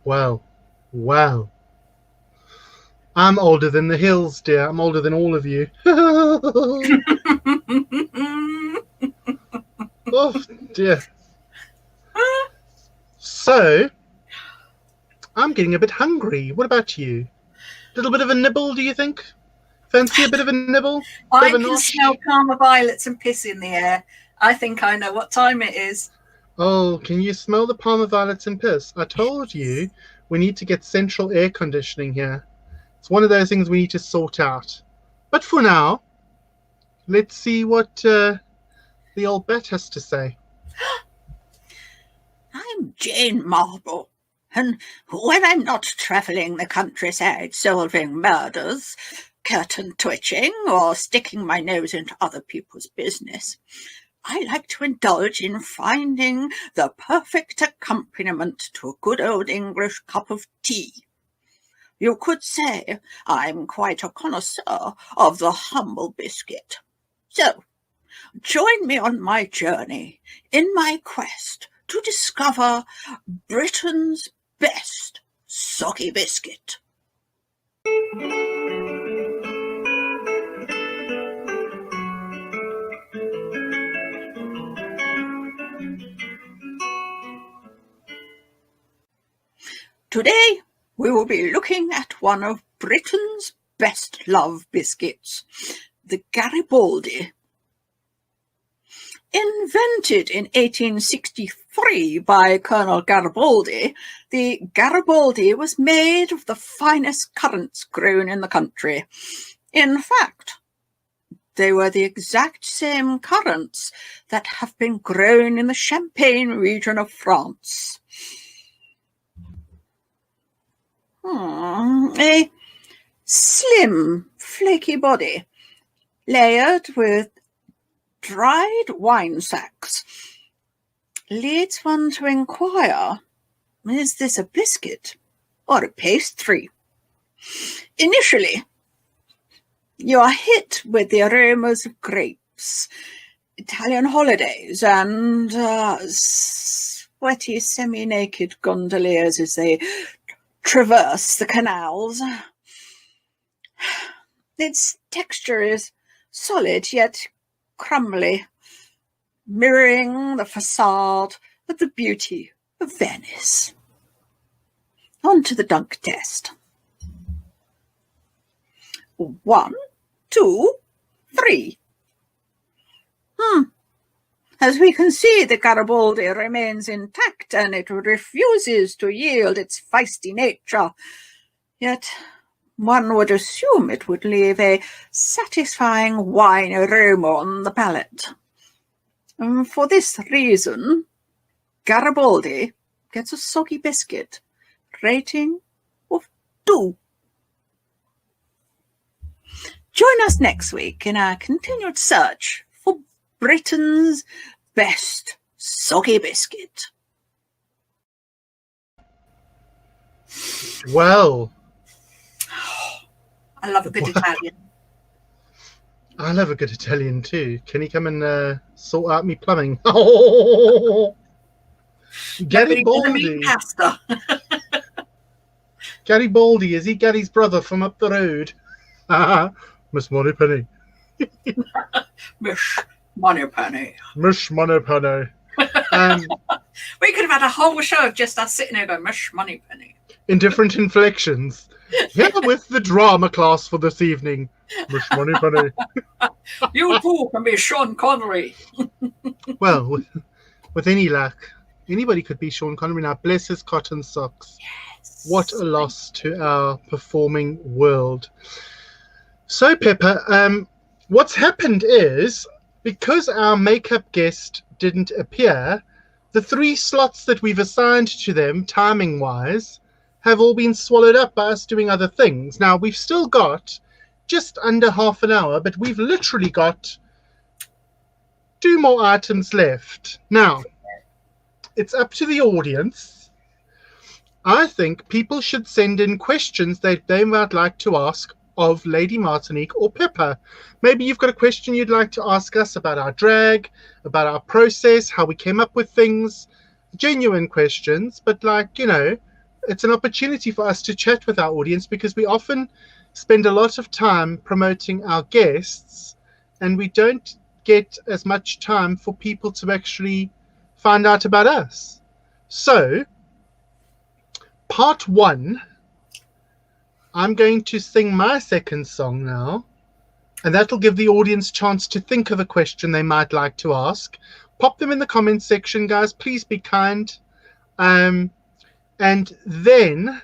Well. I'm older than the hills, dear. I'm older than all of you. Oh, dear. So, I'm getting a bit hungry. What about you? A little bit of a nibble, do you think? Fancy a bit of a nibble? I can smell Parma violets and piss in the air. I think I know what time it is. Oh, can you smell the Parma violets and piss? I told you we need to get central air conditioning here. It's one of those things we need to sort out. But for now, let's see what the old bat has to say. I'm Jane Marble, and when I'm not travelling the countryside solving murders, curtain twitching, or sticking my nose into other people's business, I like to indulge in finding the perfect accompaniment to a good old English cup of tea. You could say I'm quite a connoisseur of the humble biscuit. So, join me on my journey in my quest to discover Britain's best soggy biscuit. Today, we will be looking at one of Britain's best loved biscuits, the Garibaldi. Invented in 1863 by Colonel Garibaldi, the Garibaldi was made of the finest currants grown in the country. In fact, they were the exact same currants that have been grown in the Champagne region of France. A slim, flaky body, layered with dried wine sacks, leads one to inquire, is this a biscuit or a pastry? Initially, you are hit with the aromas of grapes, Italian holidays, and sweaty, semi-naked gondoliers as they traverse the canals. Its texture is solid yet crumbly, mirroring the facade of the beauty of Venice. On to the dunk test. 1, 2, 3. As we can see, the Garibaldi remains intact and it refuses to yield its feisty nature. Yet one would assume it would leave a satisfying wine aroma on the palate. For this reason, Garibaldi gets a soggy biscuit, rating of 2. Join us next week in our continued search for Britain's best soggy biscuit. Well, I love a good Italian. I love a good Italian too. Can he come and sort out me plumbing? Oh, Garibaldi. Pasta. Garibaldi, is he Gary's brother from up the road? Miss Moneypenny, Miss Moneypenny. Miss Moneypenny. We could have had a whole show of just us sitting there going, Miss Moneypenny. In different inflections. Here with the drama class for this evening. Miss Moneypenny. You too can be Sean Connery. Well, with any luck, anybody could be Sean Connery now. Bless his cotton socks. Yes. What a loss to our performing world. So, Peppa, what's happened is, because our makeup guest didn't appear, the 3 slots that we've assigned to them, timing-wise, have all been swallowed up by us doing other things. Now, we've still got just under half an hour, but we've literally got 2 more items left. Now, it's up to the audience. I think people should send in questions that they might like to ask of Lady Martinique or Peppa. Maybe you've got a question you'd like to ask us about our drag, about our process, how we came up with things. Genuine questions, but it's an opportunity for us to chat with our audience, because we often spend a lot of time promoting our guests and we don't get as much time for people to actually find out about us. So, part 1, I'm going to sing my second song now, and that'll give the audience a chance to think of a question they might like to ask. Pop them in the comments section, guys. Please be kind. And then,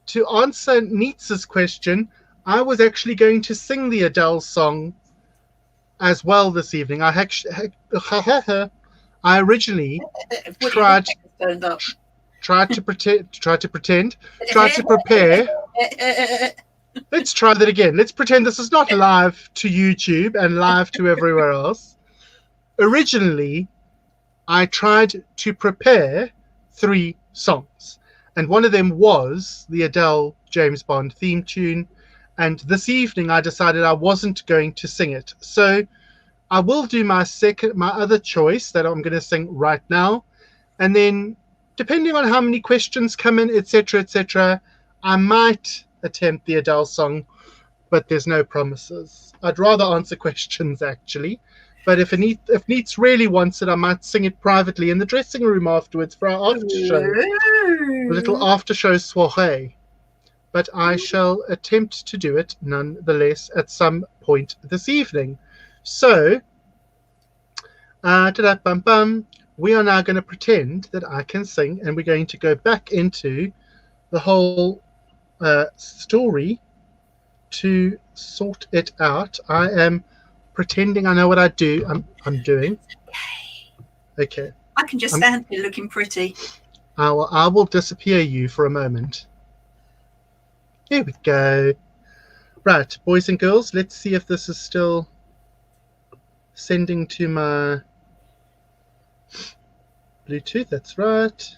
to answer Nietzsche's question, I was actually going to sing the Adele song as well this evening. I originally tried to prepare. Let's try that again. Let's pretend this is not live to YouTube and live to everywhere else. Originally, I tried to prepare 3 songs, and one of them was the Adele James Bond theme tune, and this evening I decided I wasn't going to sing it. So I will do my other choice that I'm going to sing right now, and then depending on how many questions come in, etc., I might attempt the Adele song, but there's no promises. I'd rather answer questions, actually. But if Neets really wants it, I might sing it privately in the dressing room afterwards for our after show. A little after show soiree. But I shall attempt to do it nonetheless at some point this evening. So, we are now going to pretend that I can sing, and we're going to go back into the whole story to sort it out. I am pretending I know what I'm doing. Okay. I can just stand here looking pretty. I will disappear you for a moment. Here we go. Right, boys and girls, let's see if this is still sending to my Bluetooth. That's right.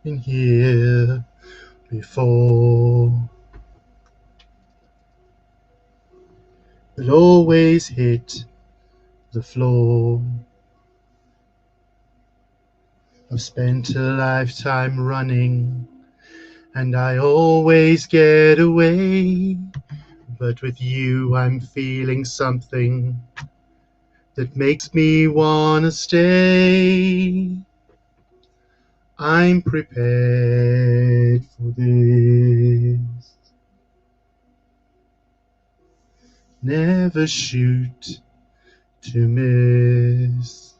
Been here before, but always hit the floor. I've spent a lifetime running, and I always get away. But with you, I'm feeling something that makes me wanna stay. I'm prepared for this. Never shoot to miss.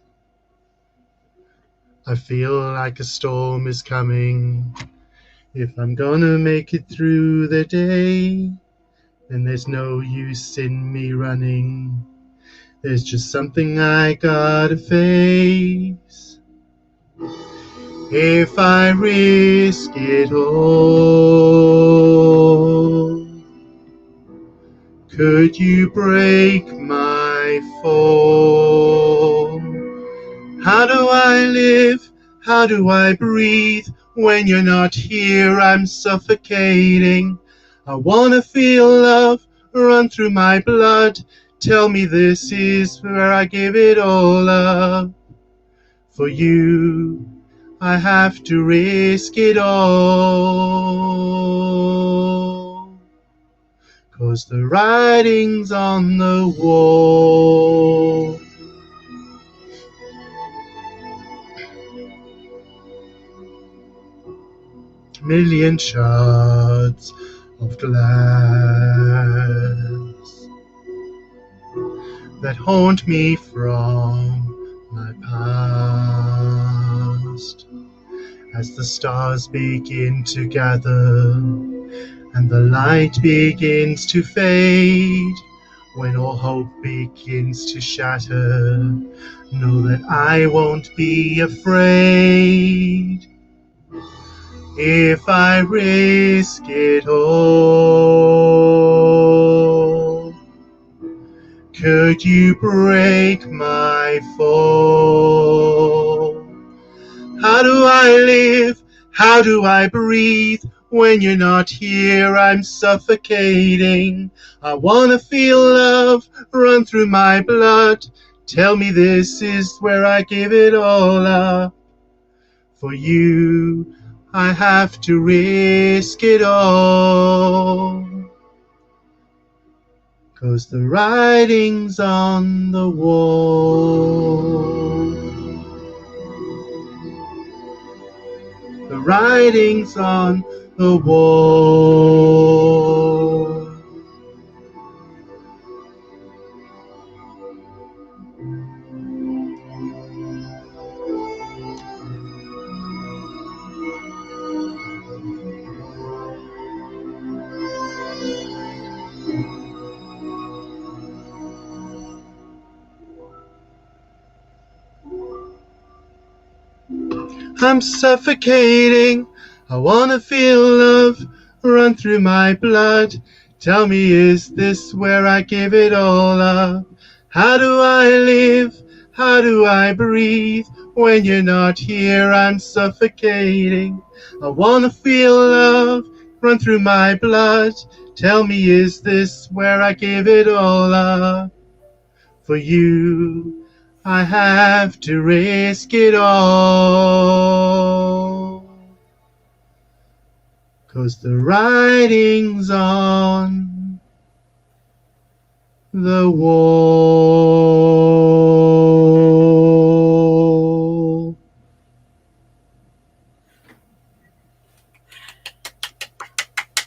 I feel like a storm is coming. If I'm gonna make it through the day, then there's no use in me running. There's just something I gotta face. If I risk it all, could you break my fall? How do I live? How do I breathe? When you're not here, I'm suffocating. I wanna feel love run through my blood. Tell me this is where I give it all up. For you, I have to risk it all. 'Cause the writing's on the wall. Million shards of glass that haunt me from my past, as the stars begin to gather and the light begins to fade, when all hope begins to shatter, know that I won't be afraid. If I risk it all, could you break my fall? How do I live? How do I breathe? When you're not here, I'm suffocating. I wanna feel love run through my blood. Tell me this is where I give it all up. For you, I have to risk it all. 'Cause the writing's on the wall. The writing's on the wall. I'm suffocating. I wanna feel love run through my blood. Tell me, is this where I give it all up? How do I live? How do I breathe? When you're not here, I'm suffocating. I wanna feel love run through my blood. Tell me, is this where I give it all up? For you, I have to risk it all. 'Cause the writing's on the wall.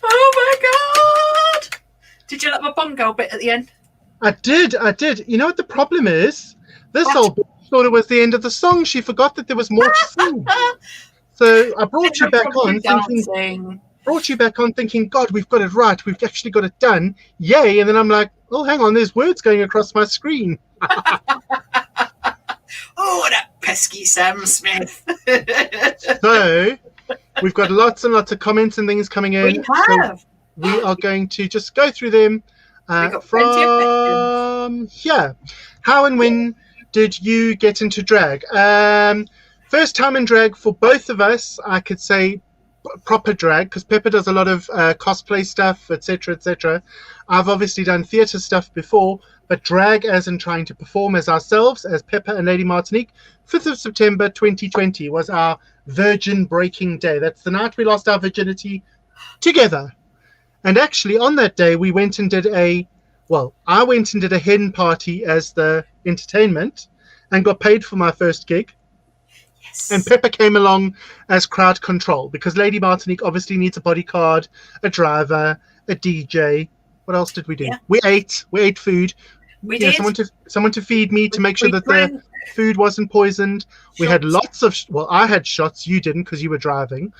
Oh my God! Did you like my bongo bit at the end? I did. You know what the problem is? This What? old bitch thought it was the end of the song. She forgot that there was more to sing. So I brought you back on thinking, God, we've got it right. We've actually got it done. Yay. And then I'm like, oh, hang on, there's words going across my screen. Oh, that pesky Sam Smith. So we've got lots and lots of comments and things coming in. We have. So we are going to just go through them from here. How and when did you get into drag? First time in drag for both of us, I could say proper drag, because Peppa does a lot of cosplay stuff, etc., etc. I've obviously done theatre stuff before, but drag as in trying to perform as ourselves, as Peppa and Lady Martinique, 5th of September 2020 was our virgin breaking day. That's the night we lost our virginity together. And actually on that day we went and did I went and did a hen party as the entertainment and got paid for my first gig. Yes. And Peppa came along as crowd control, because Lady Martinique obviously needs a bodyguard, a driver, a DJ. What else did we do? Yeah. We ate food. We did. Someone to feed me, to make sure that the food wasn't poisoned. We had lots of, I had shots, you didn't because you were driving.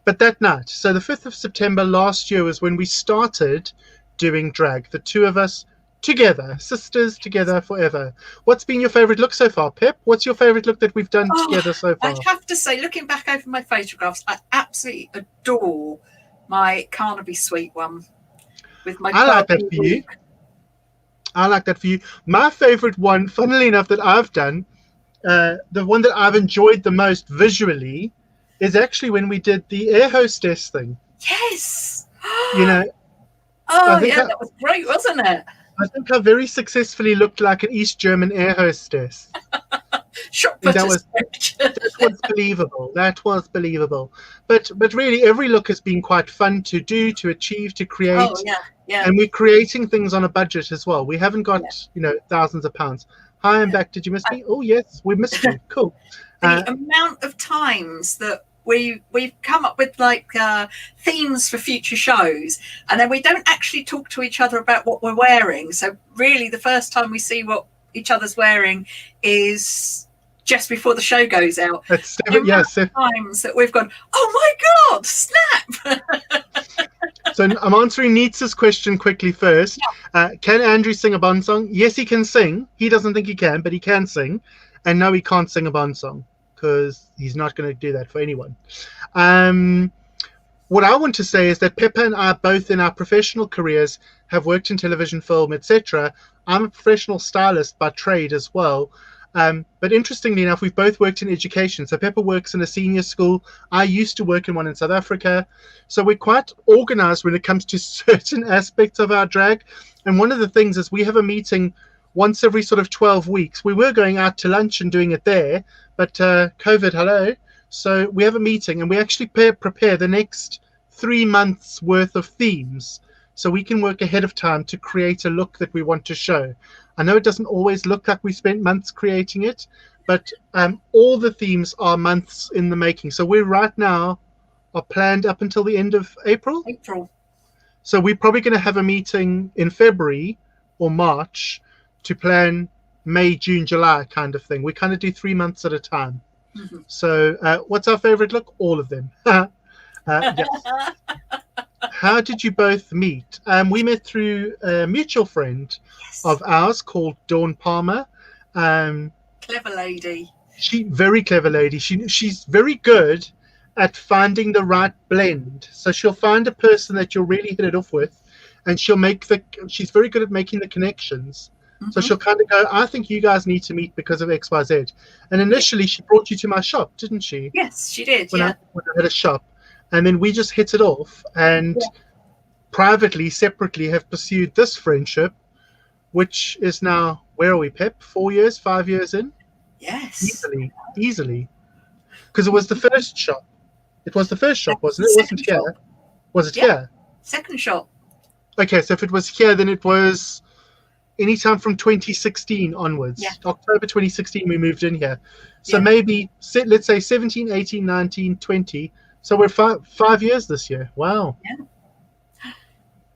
But that night, so the 5th of September last year was when we started doing drag. The two of us together, sisters together forever. What's been your favourite look so far, Pip? What's your favourite look that we've done together so far? I'd have to say, looking back over my photographs, I absolutely adore my Carnaby Suite one. With my I like that for you. I like that for you. My favourite one, funnily enough, that I've done, the one that I've enjoyed the most visually, is actually when we did the air hostess thing. Yes. You know. Oh, yeah, that was great, wasn't it? I think I very successfully looked like an East German air hostess. Shot That put was- a That was believable. That was believable. But really, every look has been quite fun to do, to achieve, to create. Oh yeah. And we're creating things on a budget as well. We haven't got, thousands of pounds. Hi, I'm back. Did you miss me? Oh, yes, we missed you. Cool. The amount of times that we've come up with themes for future shows, and then we don't actually talk to each other about what we're wearing. So really, the first time we see what each other's wearing is just before the show goes out. That's times that we've gone, oh my God, snap! So I'm answering Nietzsche's question quickly first. Can Andrew sing a Bond song? Yes, he can sing. He doesn't think he can, but he can sing. And no, he can't sing a Bond song because he's not going to do that for anyone. What I want to say is that Peppa and I, both in our professional careers, have worked in television, film, etc. I'm a professional stylist by trade as well. But interestingly enough, we've both worked in education. So Peppa works in a senior school. I used to work in one in South Africa. So we're quite organized when it comes to certain aspects of our drag. And one of the things is we have a meeting once every sort of 12 weeks. We were going out to lunch and doing it there, but COVID, hello. So we have a meeting and we actually prepare the next 3 months worth of themes. So we can work ahead of time to create a look that we want to show. I know it doesn't always look like we spent months creating it, but all the themes are months in the making. So we're right now are planned up until the end of April. So we're probably going to have a meeting in February or March to plan May, June, July kind of thing. We kind of do 3 months at a time. Mm-hmm. So what's our favorite look? All of them. Yes. How did you both meet? We met through a mutual friend of ours called Dawn Palmer. Clever lady. Very clever lady. She's very good at finding the right blend. So she'll find a person that you'll really hit it off with, and she's very good at making the connections. Mm-hmm. So she'll kind of go, I think you guys need to meet because of XYZ. And initially she brought you to my shop, didn't she? Yes, she did. When I had a shop. And then we just hit it off and privately, separately have pursued this friendship, which is now, where are we, Pep? 4 years, 5 years in? Yes. Easily. Because it was the first shop. It was the first shop, wasn't it? It wasn't here. Was it here? Second shop. Okay, so if it was here, then it was anytime from 2016 onwards. Yeah. October 2016, we moved in here. So maybe, let's say 17, 18, 19, 20. So we're 5 years this year. Wow. Yeah.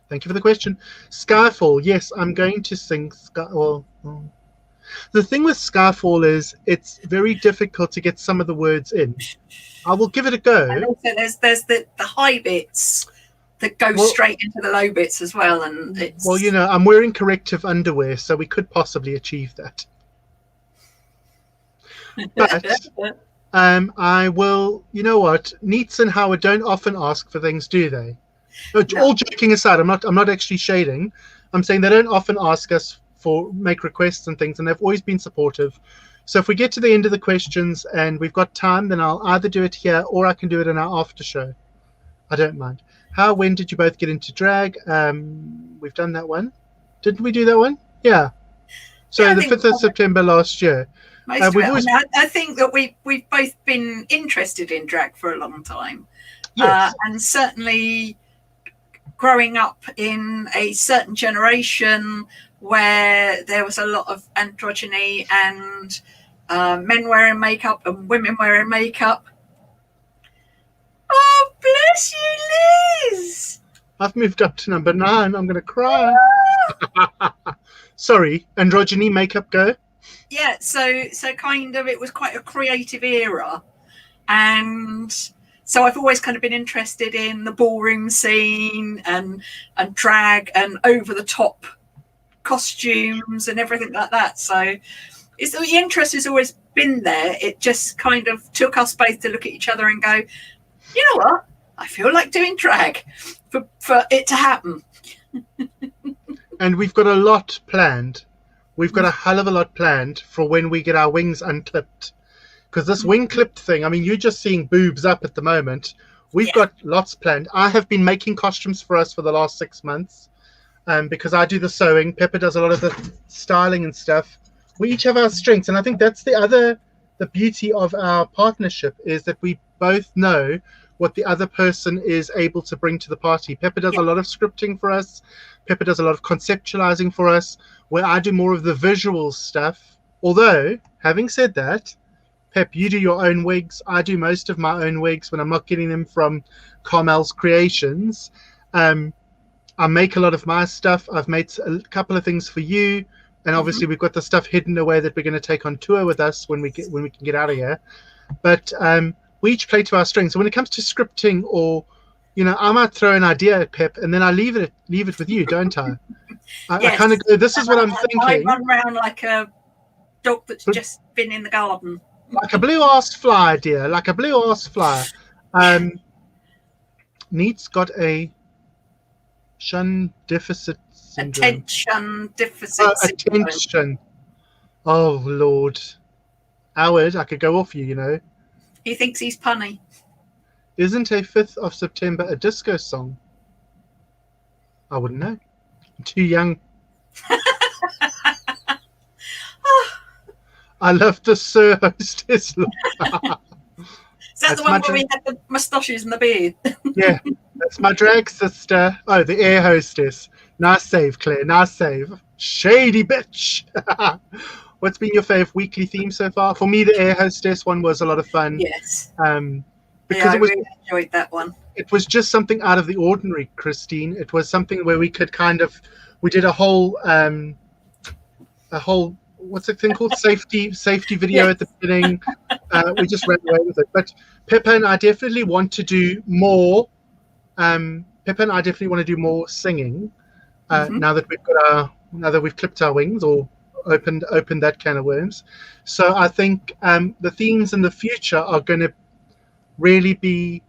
Thank you for the question. Skyfall. Yes, I'm going to sing Skyfall. The thing with Skyfall is it's very difficult to get some of the words in. I will give it a go. And also there's the high bits that go straight into the low bits as well. And it's... Well, I'm wearing corrective underwear, so we could possibly achieve that. But... I will, you know what? Neets and Howard don't often ask for things, do they? No. All joking aside, I'm not actually shading. I'm saying they don't often ask us make requests and things, and they've always been supportive. So if we get to the end of the questions and we've got time, then I'll either do it here or I can do it in our after show. I don't mind. When did you both get into drag? We've done that one. Didn't we do that one? Yeah. So the 5th of September last year. I think that we've both been interested in drag for a long time. Yes. And certainly growing up in a certain generation where there was a lot of androgyny and men wearing makeup and women wearing makeup. Oh, bless you, Liz! I've moved up to number 9. I'm going to cry. Sorry, androgyny makeup, go. Yeah, so kind of it was quite a creative era, and so I've always kind of been interested in the ballroom scene and drag and over the top costumes and everything like that. So the interest has always been there. It just kind of took us both to look at each other and go, you know what? I feel like doing drag for it to happen. And we've got a lot planned. We've got a hell of a lot planned for when we get our wings unclipped. Because this wing clipped thing, I mean, you're just seeing boobs up at the moment. We've got lots planned. I have been making costumes for us for the last 6 months. because I do the sewing. Peppa does a lot of the styling and stuff. We each have our strengths, and I think that's the beauty of our partnership is that we both know what the other person is able to bring to the party. Peppa does a lot of scripting for us. Peppa does a lot of conceptualizing for us, where I do more of the visual stuff. Although, having said that, Pep, you do your own wigs. I do most of my own wigs when I'm not getting them from Carmel's Creations. I make a lot of my stuff. I've made a couple of things for you. And obviously we've got the stuff hidden away that we're going to take on tour with us when we can get out of here. But we each play to our strengths. So when it comes to scripting, or I might throw an idea at Pep and then I leave it with you, don't I? I kind of go, this is what I'm thinking. I run around like a dog that's just been in the garden. Like a blue-arsed fly, dear. Like a blue-arsed fly. Neat's got a shun deficit syndrome. Attention deficit syndrome. Attention. Oh, Lord. Howard, I could go off you, He thinks he's punny. Isn't a 5th of September a disco song? I wouldn't know. I'm too young. I love the Sir Hostess look. Is that the one where we had the moustaches and the beard? Yeah, that's my drag sister. Oh, the air hostess. Nice save, Claire. Nice save. Shady bitch. What's been your favourite weekly theme so far? For me, the air hostess one was a lot of fun. Yes. Because I really enjoyed that one. It was just something out of the ordinary, Christine. It was something where we could we did a whole what's the thing called? Safety video at the beginning. We just ran away with it. But Peppa and I definitely want to do more. Peppa and I definitely want to do more singing. Now that we've clipped our wings or opened that can of worms. So I think the themes in the future are going to really be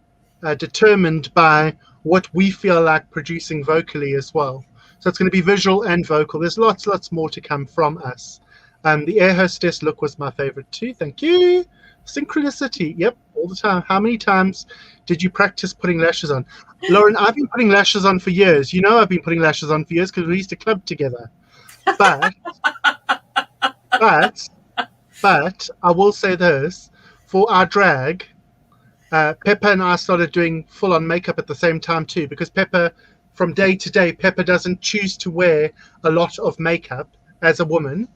determined by what we feel like producing vocally as well. So it's going to be visual and vocal. There's lots more to come from us. The air hostess look was my favorite too. Thank you. Synchronicity. Yep, all the time. How many times did you practice putting lashes on? Lauren, I've been putting lashes on for years. I've been putting lashes on for years because we used to club together. But I will say this. For our drag, Peppa and I started doing full-on makeup at the same time too, because Peppa, from day to day, Peppa doesn't choose to wear a lot of makeup as a woman.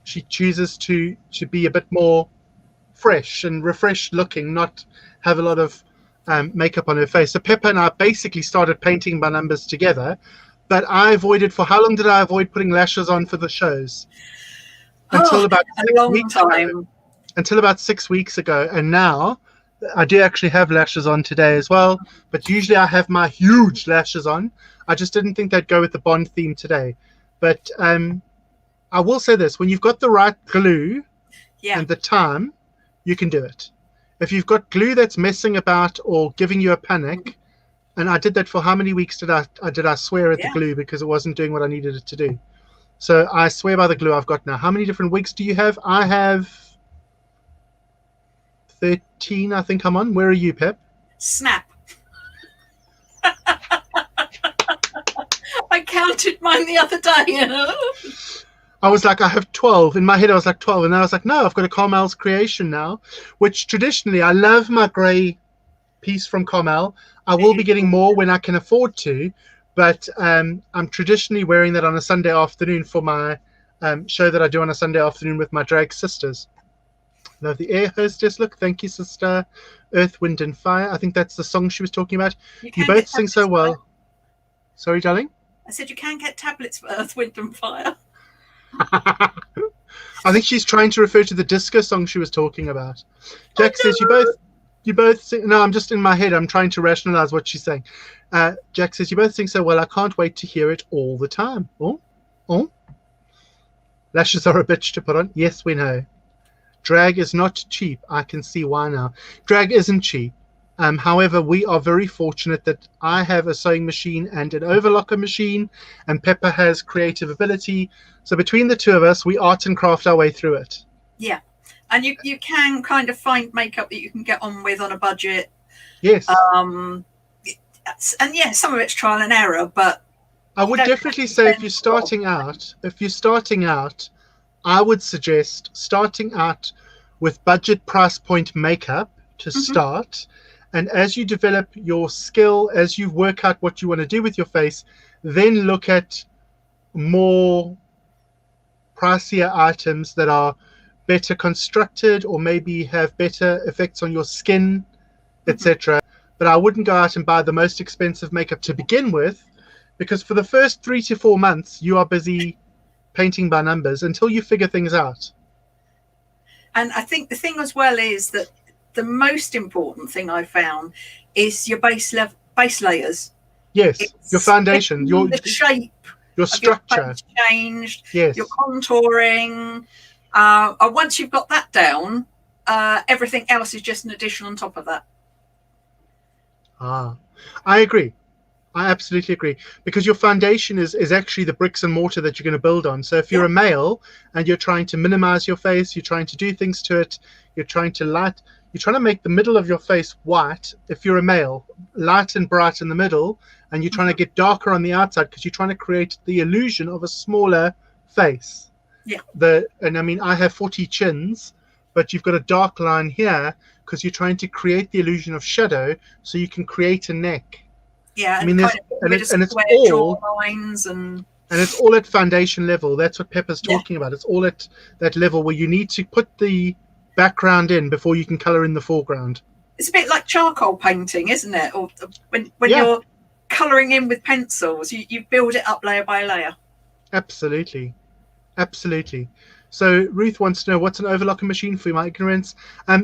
She chooses to be a bit more fresh and refreshed looking, not have a lot of makeup on her face. So Peppa and I basically started painting by numbers together, but I avoided, for how long did I avoid putting lashes on for the shows? Until about 6 weeks ago. Until about 6 weeks ago. And now I do actually have lashes on today as well, but usually I have my huge lashes on. I just didn't think they'd go with the Bond theme today. But I will say this, when you've got the right glue and the time, you can do it. If you've got glue that's messing about or giving you a panic, and I did that for how many weeks did I swear at the glue because it wasn't doing what I needed it to do. So I swear by the glue I've got now. How many different wigs do you have? I have 13, I think I'm on. Where are you, Pep? Snap. I counted mine the other day. I was like, I have 12. In my head, I was like 12. And then I was like, no, I've got a Carmel's Creation now, which traditionally, I love my grey piece from Carmel. I will be getting more when I can afford to, but I'm traditionally wearing that on a Sunday afternoon for my show that I do on a Sunday afternoon with my drag sisters. Love the air hostess look. Thank you, sister. Earth, Wind and Fire. I think that's the song she was talking about. You both sing so well. Sorry, darling? I said you can get tablets for Earth, Wind and Fire. I think she's trying to refer to the disco song she was talking about. Jack says you both sing. No, I'm just in my head. I'm trying to rationalize what she's saying. Jack says you both sing so well. I can't wait to hear it all the time. Oh. Lashes are a bitch to put on. Yes, we know. Drag is not cheap. I can see why now. Drag isn't cheap. However, we are very fortunate that I have a sewing machine and an overlocker machine, and Peppa has creative ability. So between the two of us, we art and craft our way through it. Yeah. And you can kind of find makeup that you can get on with on a budget. Yes. And yeah, some of it's trial and error, but I would definitely say if you're starting out, I would suggest starting out with budget price point makeup to start. And as you develop your skill, as you work out what you want to do with your face, then look at more pricier items that are better constructed or maybe have better effects on your skin, etc. But I wouldn't go out and buy the most expensive makeup to begin with, because for the first 3 to 4 months, you are busy painting by numbers until you figure things out. And I think the thing as well is that the most important thing I found is your base layers. Yes, It's your foundation, the shape, your structure, your face changed, yes, your contouring. Once you've got that down, everything else is just an addition on top of that. I agree. I absolutely agree, because your foundation is actually the bricks and mortar that you're going to build on. So if you're a male and you're trying to minimize your face, you're trying to do things to it, you're trying to make the middle of your face white. If you're a male, light and bright in the middle, and you're trying to get darker on the outside because you're trying to create the illusion of a smaller face. And I mean, I have 40 chins, but you've got a dark line here because you're trying to create the illusion of shadow so you can create a neck. Yeah, I mean, it's all lines and it's all at foundation level. That's what Peppa's talking about. It's all at that level where you need to put the background in before you can color in the foreground. It's a bit like charcoal painting, isn't it? Or when you're coloring in with pencils, you build it up layer by layer. Absolutely. So Ruth wants to know, what's an overlocker machine, for my ignorance?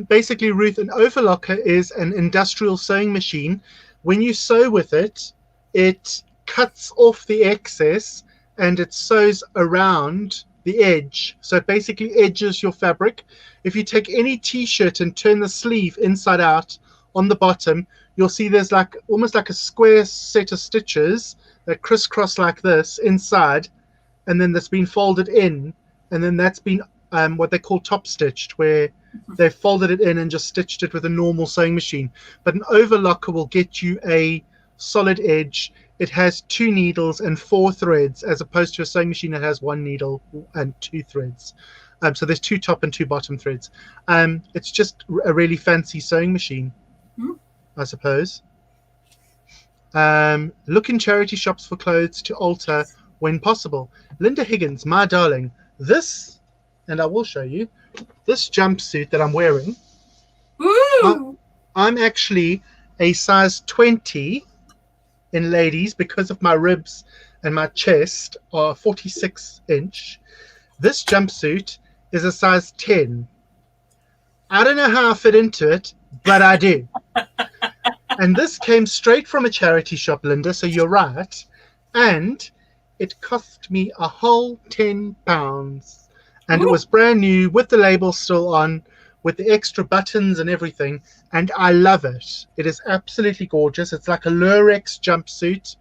Basically, Ruth, an overlocker is an industrial sewing machine. When you sew with it, it cuts off the excess and it sews around the edge. So it basically edges your fabric. If you take any t-shirt and turn the sleeve inside out on the bottom, you'll see there's almost like a square set of stitches that crisscross like this inside, and then that's been folded in, and then that's been what they call top stitched, where they've folded it in and just stitched it with a normal sewing machine. But an overlocker will get you a solid edge. It has 2 needles and 4 threads, as opposed to a sewing machine that has 1 needle and 2 threads. So there's 2 top and 2 bottom threads. It's just a really fancy sewing machine, I suppose. Look in charity shops for clothes to alter when possible. Linda Higgins, my darling, this, and I will show you, this jumpsuit that I'm wearing, I'm actually a size 20 in ladies because of my ribs and my chest are 46 inch. This jumpsuit is a size 10. I don't know how I fit into it, but I do. And this came straight from a charity shop, Linda, so you're right. And it cost me a whole £10. And it was brand new with the label still on, with the extra buttons and everything. And I love it. It is absolutely gorgeous. It's like a lurex jumpsuit.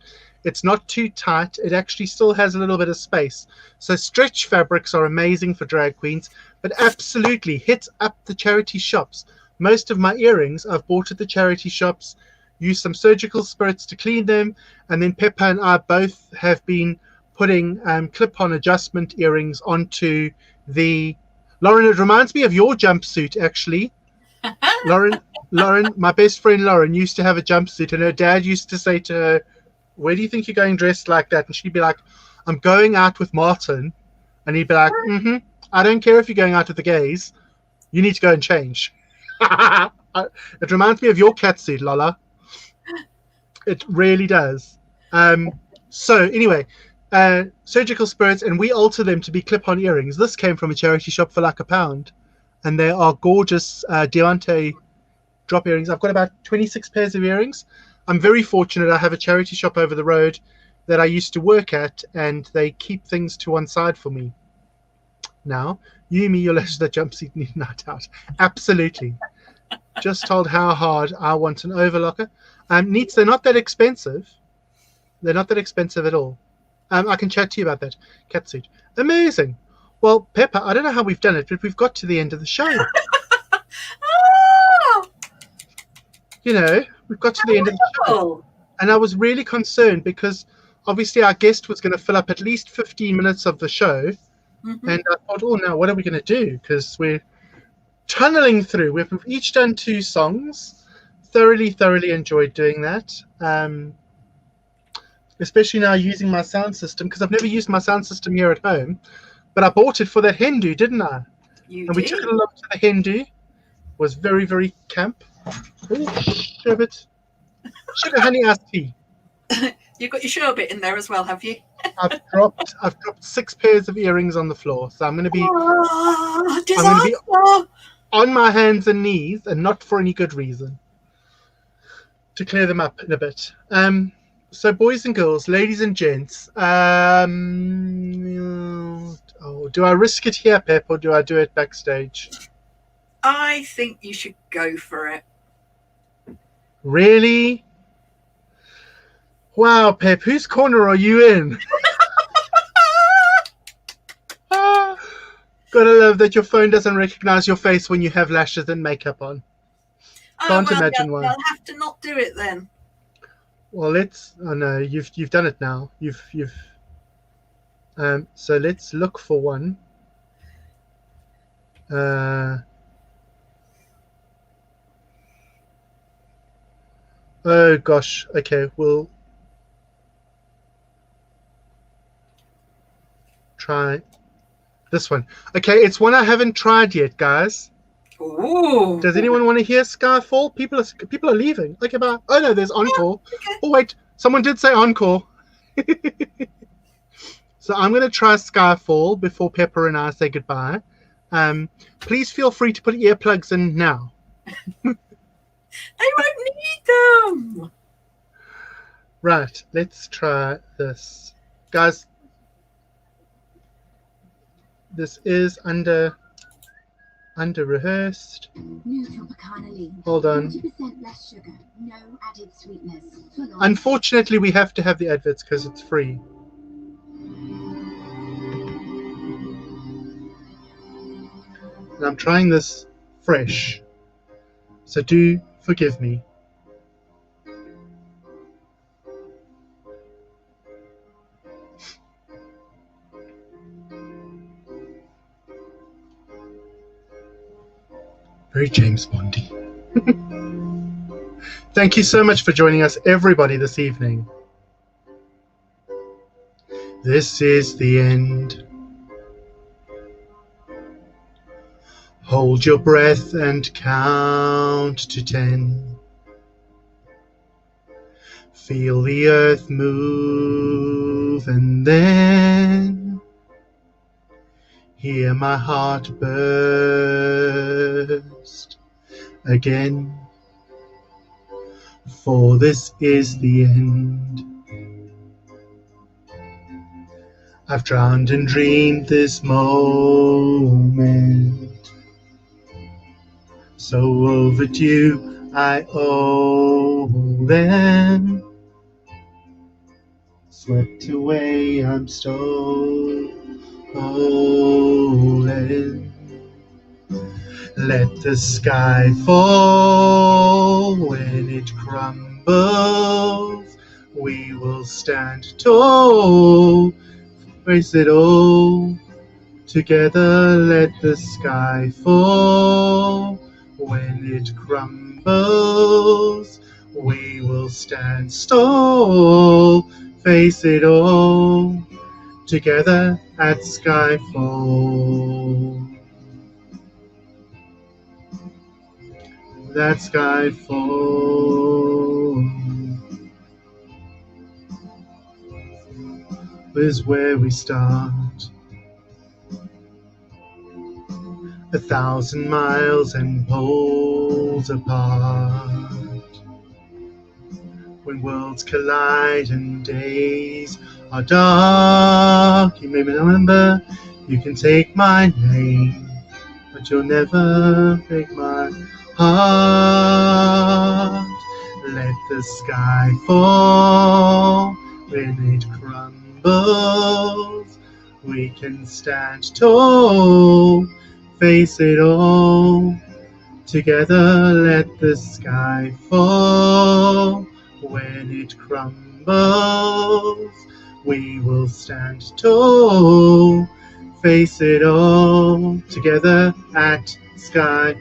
It's not too tight. It actually still has a little bit of space. So stretch fabrics are amazing for drag queens, but absolutely hit up the charity shops. Most of my earrings I've bought at the charity shops, used some surgical spirits to clean them, and then Peppa and I both have been putting clip-on adjustment earrings onto the... Lauren, it reminds me of your jumpsuit, actually. Lauren, my best friend Lauren used to have a jumpsuit, and her dad used to say to her, "Where do you think you're going dressed like that?" And she'd be like, "I'm going out with Martin." And he'd be like, "I don't care if you're going out with the gays. You need to go and change." It reminds me of your catsuit, Lola. It really does. So anyway, surgical spirits, and we alter them to be clip-on earrings. This came from a charity shop for like £1, and they are gorgeous diamante drop earrings. I've got about 26 pairs of earrings. I'm very fortunate. I have a charity shop over the road that I used to work at, and they keep things to one side for me. Now, Yumi, you'll let the jumpsuit need night out. Absolutely. Just told how hard I want an overlocker. Neats, they're not that expensive. They're not that expensive at all. I can chat to you about that. Catsuit. Amazing. Well, Peppa, I don't know how we've done it, but we've got to the end of the show. You know, we've got to the end of the show. And I was really concerned because obviously our guest was going to fill up at least 15 minutes of the show. Mhm. And I thought, oh, no, what are we going to do? Because we're tunneling through. We've each done 2 songs. Thoroughly enjoyed doing that. Especially now using my sound system, because I've never used my sound system here at home. But I bought it for that Hindu, didn't I? You And we did. took it along to the Hindu. Was very camp. Ooh, sherbet. Sugar honey iced tea. You've got your sherbet in there as well, have you? I've dropped 6 pairs of earrings on the floor, so I'm going to be Oh, gonna be- disaster. on my hands and knees, and not for any good reason, to clear them up in a bit. So boys and girls, ladies and gents, do I risk it here, Pep, or do I do it backstage? I think you should go for it. Really? Wow, Pep, whose corner are you in? Gotta love that your phone doesn't recognize your face when you have lashes and makeup on. Can't imagine why. I'll have to not do it then. Well, let's. Oh no, you've done it now. You've. So let's look for one. Oh gosh. Okay, we'll try this one. Okay, it's one I haven't tried yet, guys. Ooh. Does anyone want to hear Skyfall? People are leaving. Okay, bye. Oh no, there's Encore. Okay. Oh wait, someone did say Encore. So I'm going to try Skyfall before Pepper and I say goodbye. Please feel free to put earplugs in now. I won't need them. Right, let's try this. Guys, this is under rehearsed. Neutral pecan. Hold on. 20% less sugar, no added sweetness. Unfortunately, we have to have the adverts because it's free. And I'm trying this fresh, so do forgive me. Very James Bondy. Thank you so much for joining us, everybody, this evening. This is the end. Hold your breath and count to 10. Feel the earth move and then hear my heart burst again. For this is the end. I've drowned and dreamed this moment. So overdue, I owe them. Swept away, I'm stolen. Let the sky fall. When it crumbles, we will stand tall. Face it all. Together let the sky fall. When it crumbles, we will stand tall. Face it all. Together at skyfall. That skyfall is where we start. 1,000 miles and poles apart. When worlds collide and days are dark, you may remember you can take my name, but you'll never break my heart. Let the sky fall. When it crumbles, we can stand tall. Face it all. Together let the sky fall. When it crumbles, we will stand tall, face it all together at Skyfall.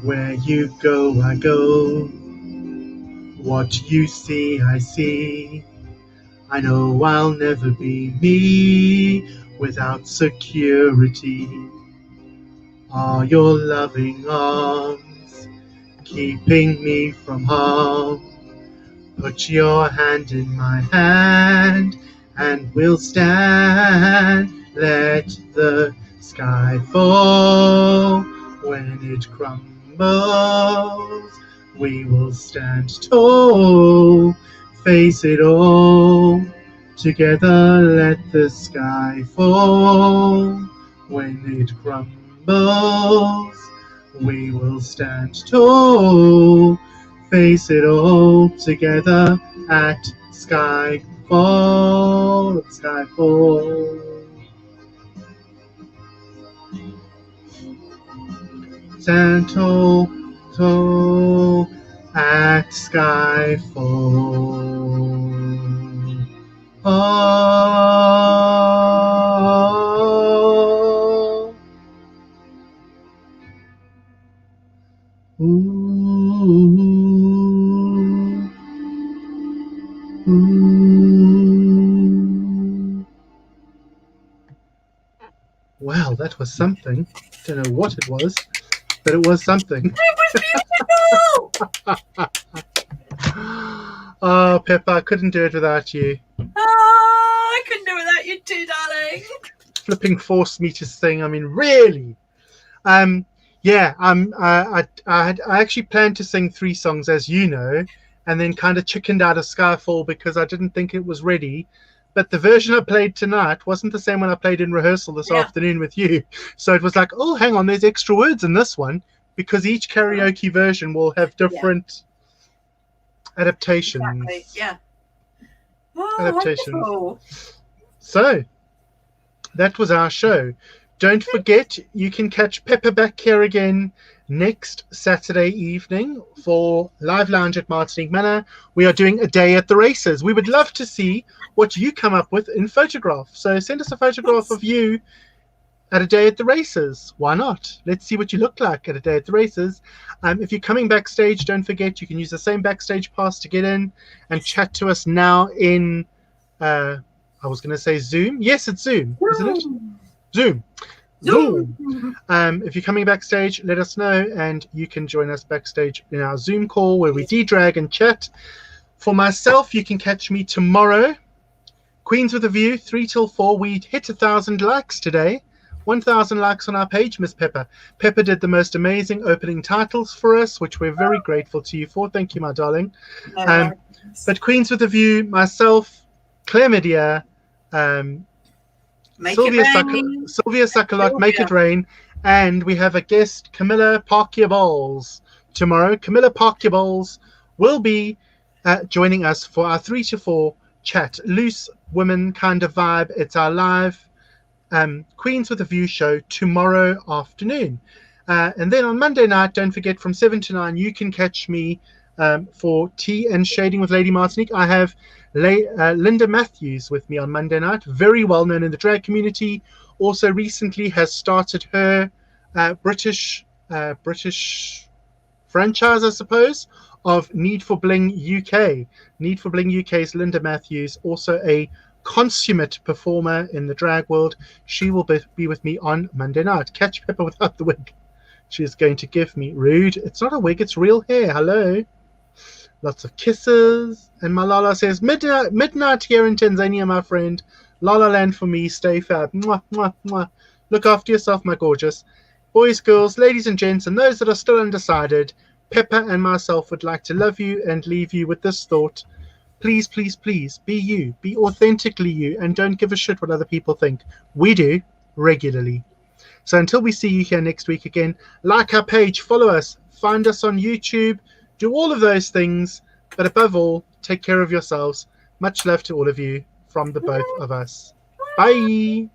Where you go, I go. What you see, I see. I know I'll never be me without security. Are your loving arms keeping me from harm? Put your hand in my hand and we'll stand. Let the sky fall. When it crumbles, we will stand tall. Face it all. Together let the sky fall. When it crumbles, we will stand tall. Face it all together at Skyfall. Skyfall. Stand tall, tall at Skyfall. Oh. Ooh. Wow, that was something. Don't know what it was, but it was something. It was beautiful! Oh, Peppa, I couldn't do it without you. Oh, I couldn't do it without you too, darling. Flipping forced me to sing. I mean, really. Yeah. I actually planned to sing 3 songs, as you know, and then kind of chickened out of Skyfall because I didn't think it was ready. But the version I played tonight wasn't the same one I played in rehearsal this afternoon with you. So it was like, oh, hang on, there's extra words in this one, because each karaoke version will have different adaptations. Exactly. Yeah. Oh, Adaptations. wonderful. So that was our show. Don't forget, you can catch Peppa back here again next Saturday evening for Live Lounge at Martinique Manor. We are doing a day at the races. We would love to see what you come up with in photograph. So send us a photograph of you at a day at the races. Why not? Let's see what you look like at a day at the races. If you're coming backstage, don't forget you can use the same backstage pass to get in and chat to us now in, I was going to say Zoom. Yes, it's Zoom, isn't it? Zoom. If you're coming backstage, let us know and you can join us backstage in our Zoom call where we de-drag and chat. For myself, you can catch me tomorrow. Queens with a View, 3 till 4. We hit 1,000 likes today. 1,000 likes on our page, Miss Peppa. Peppa did the most amazing opening titles for us, which we're very grateful to you for. Thank you, my darling. But Queens with a View, myself, Claire Media, Sylvia Suckalot, Make It Rain, and we have a guest, Camilla Park Your Balls, tomorrow. Camilla Park Your Balls will be joining us for our 3 to 4 chat. Loose women kind of vibe. It's our live Queens with a View show tomorrow afternoon. And then on Monday night, don't forget, from 7 to 9, you can catch me for Tea and Shading with Lady Martinique. I have Linda Matthews with me on Monday night, very well known in the drag community. Also recently has started her British franchise, I suppose, of Need for Bling UK. Need for Bling UK's Linda Matthews, also a consummate performer in the drag world. She will be with me on Monday night. Catch Peppa without the wig. She's going to give me rude. It's not a wig, it's real hair. Hello. Lots of kisses. And Malala says, midnight here in Tanzania, my friend. La La Land for me. Stay fab. Mwah, mwah, mwah. Look after yourself, my gorgeous. Boys, girls, ladies and gents, and those that are still undecided, Peppa and myself would like to love you and leave you with this thought. Please, please, please, be you. Be authentically you, and don't give a shit what other people think. We do, regularly. So until we see you here next week again, like our page, follow us, find us on YouTube, do all of those things. But above all, take care of yourselves. Much love to all of you from the both of us. Bye.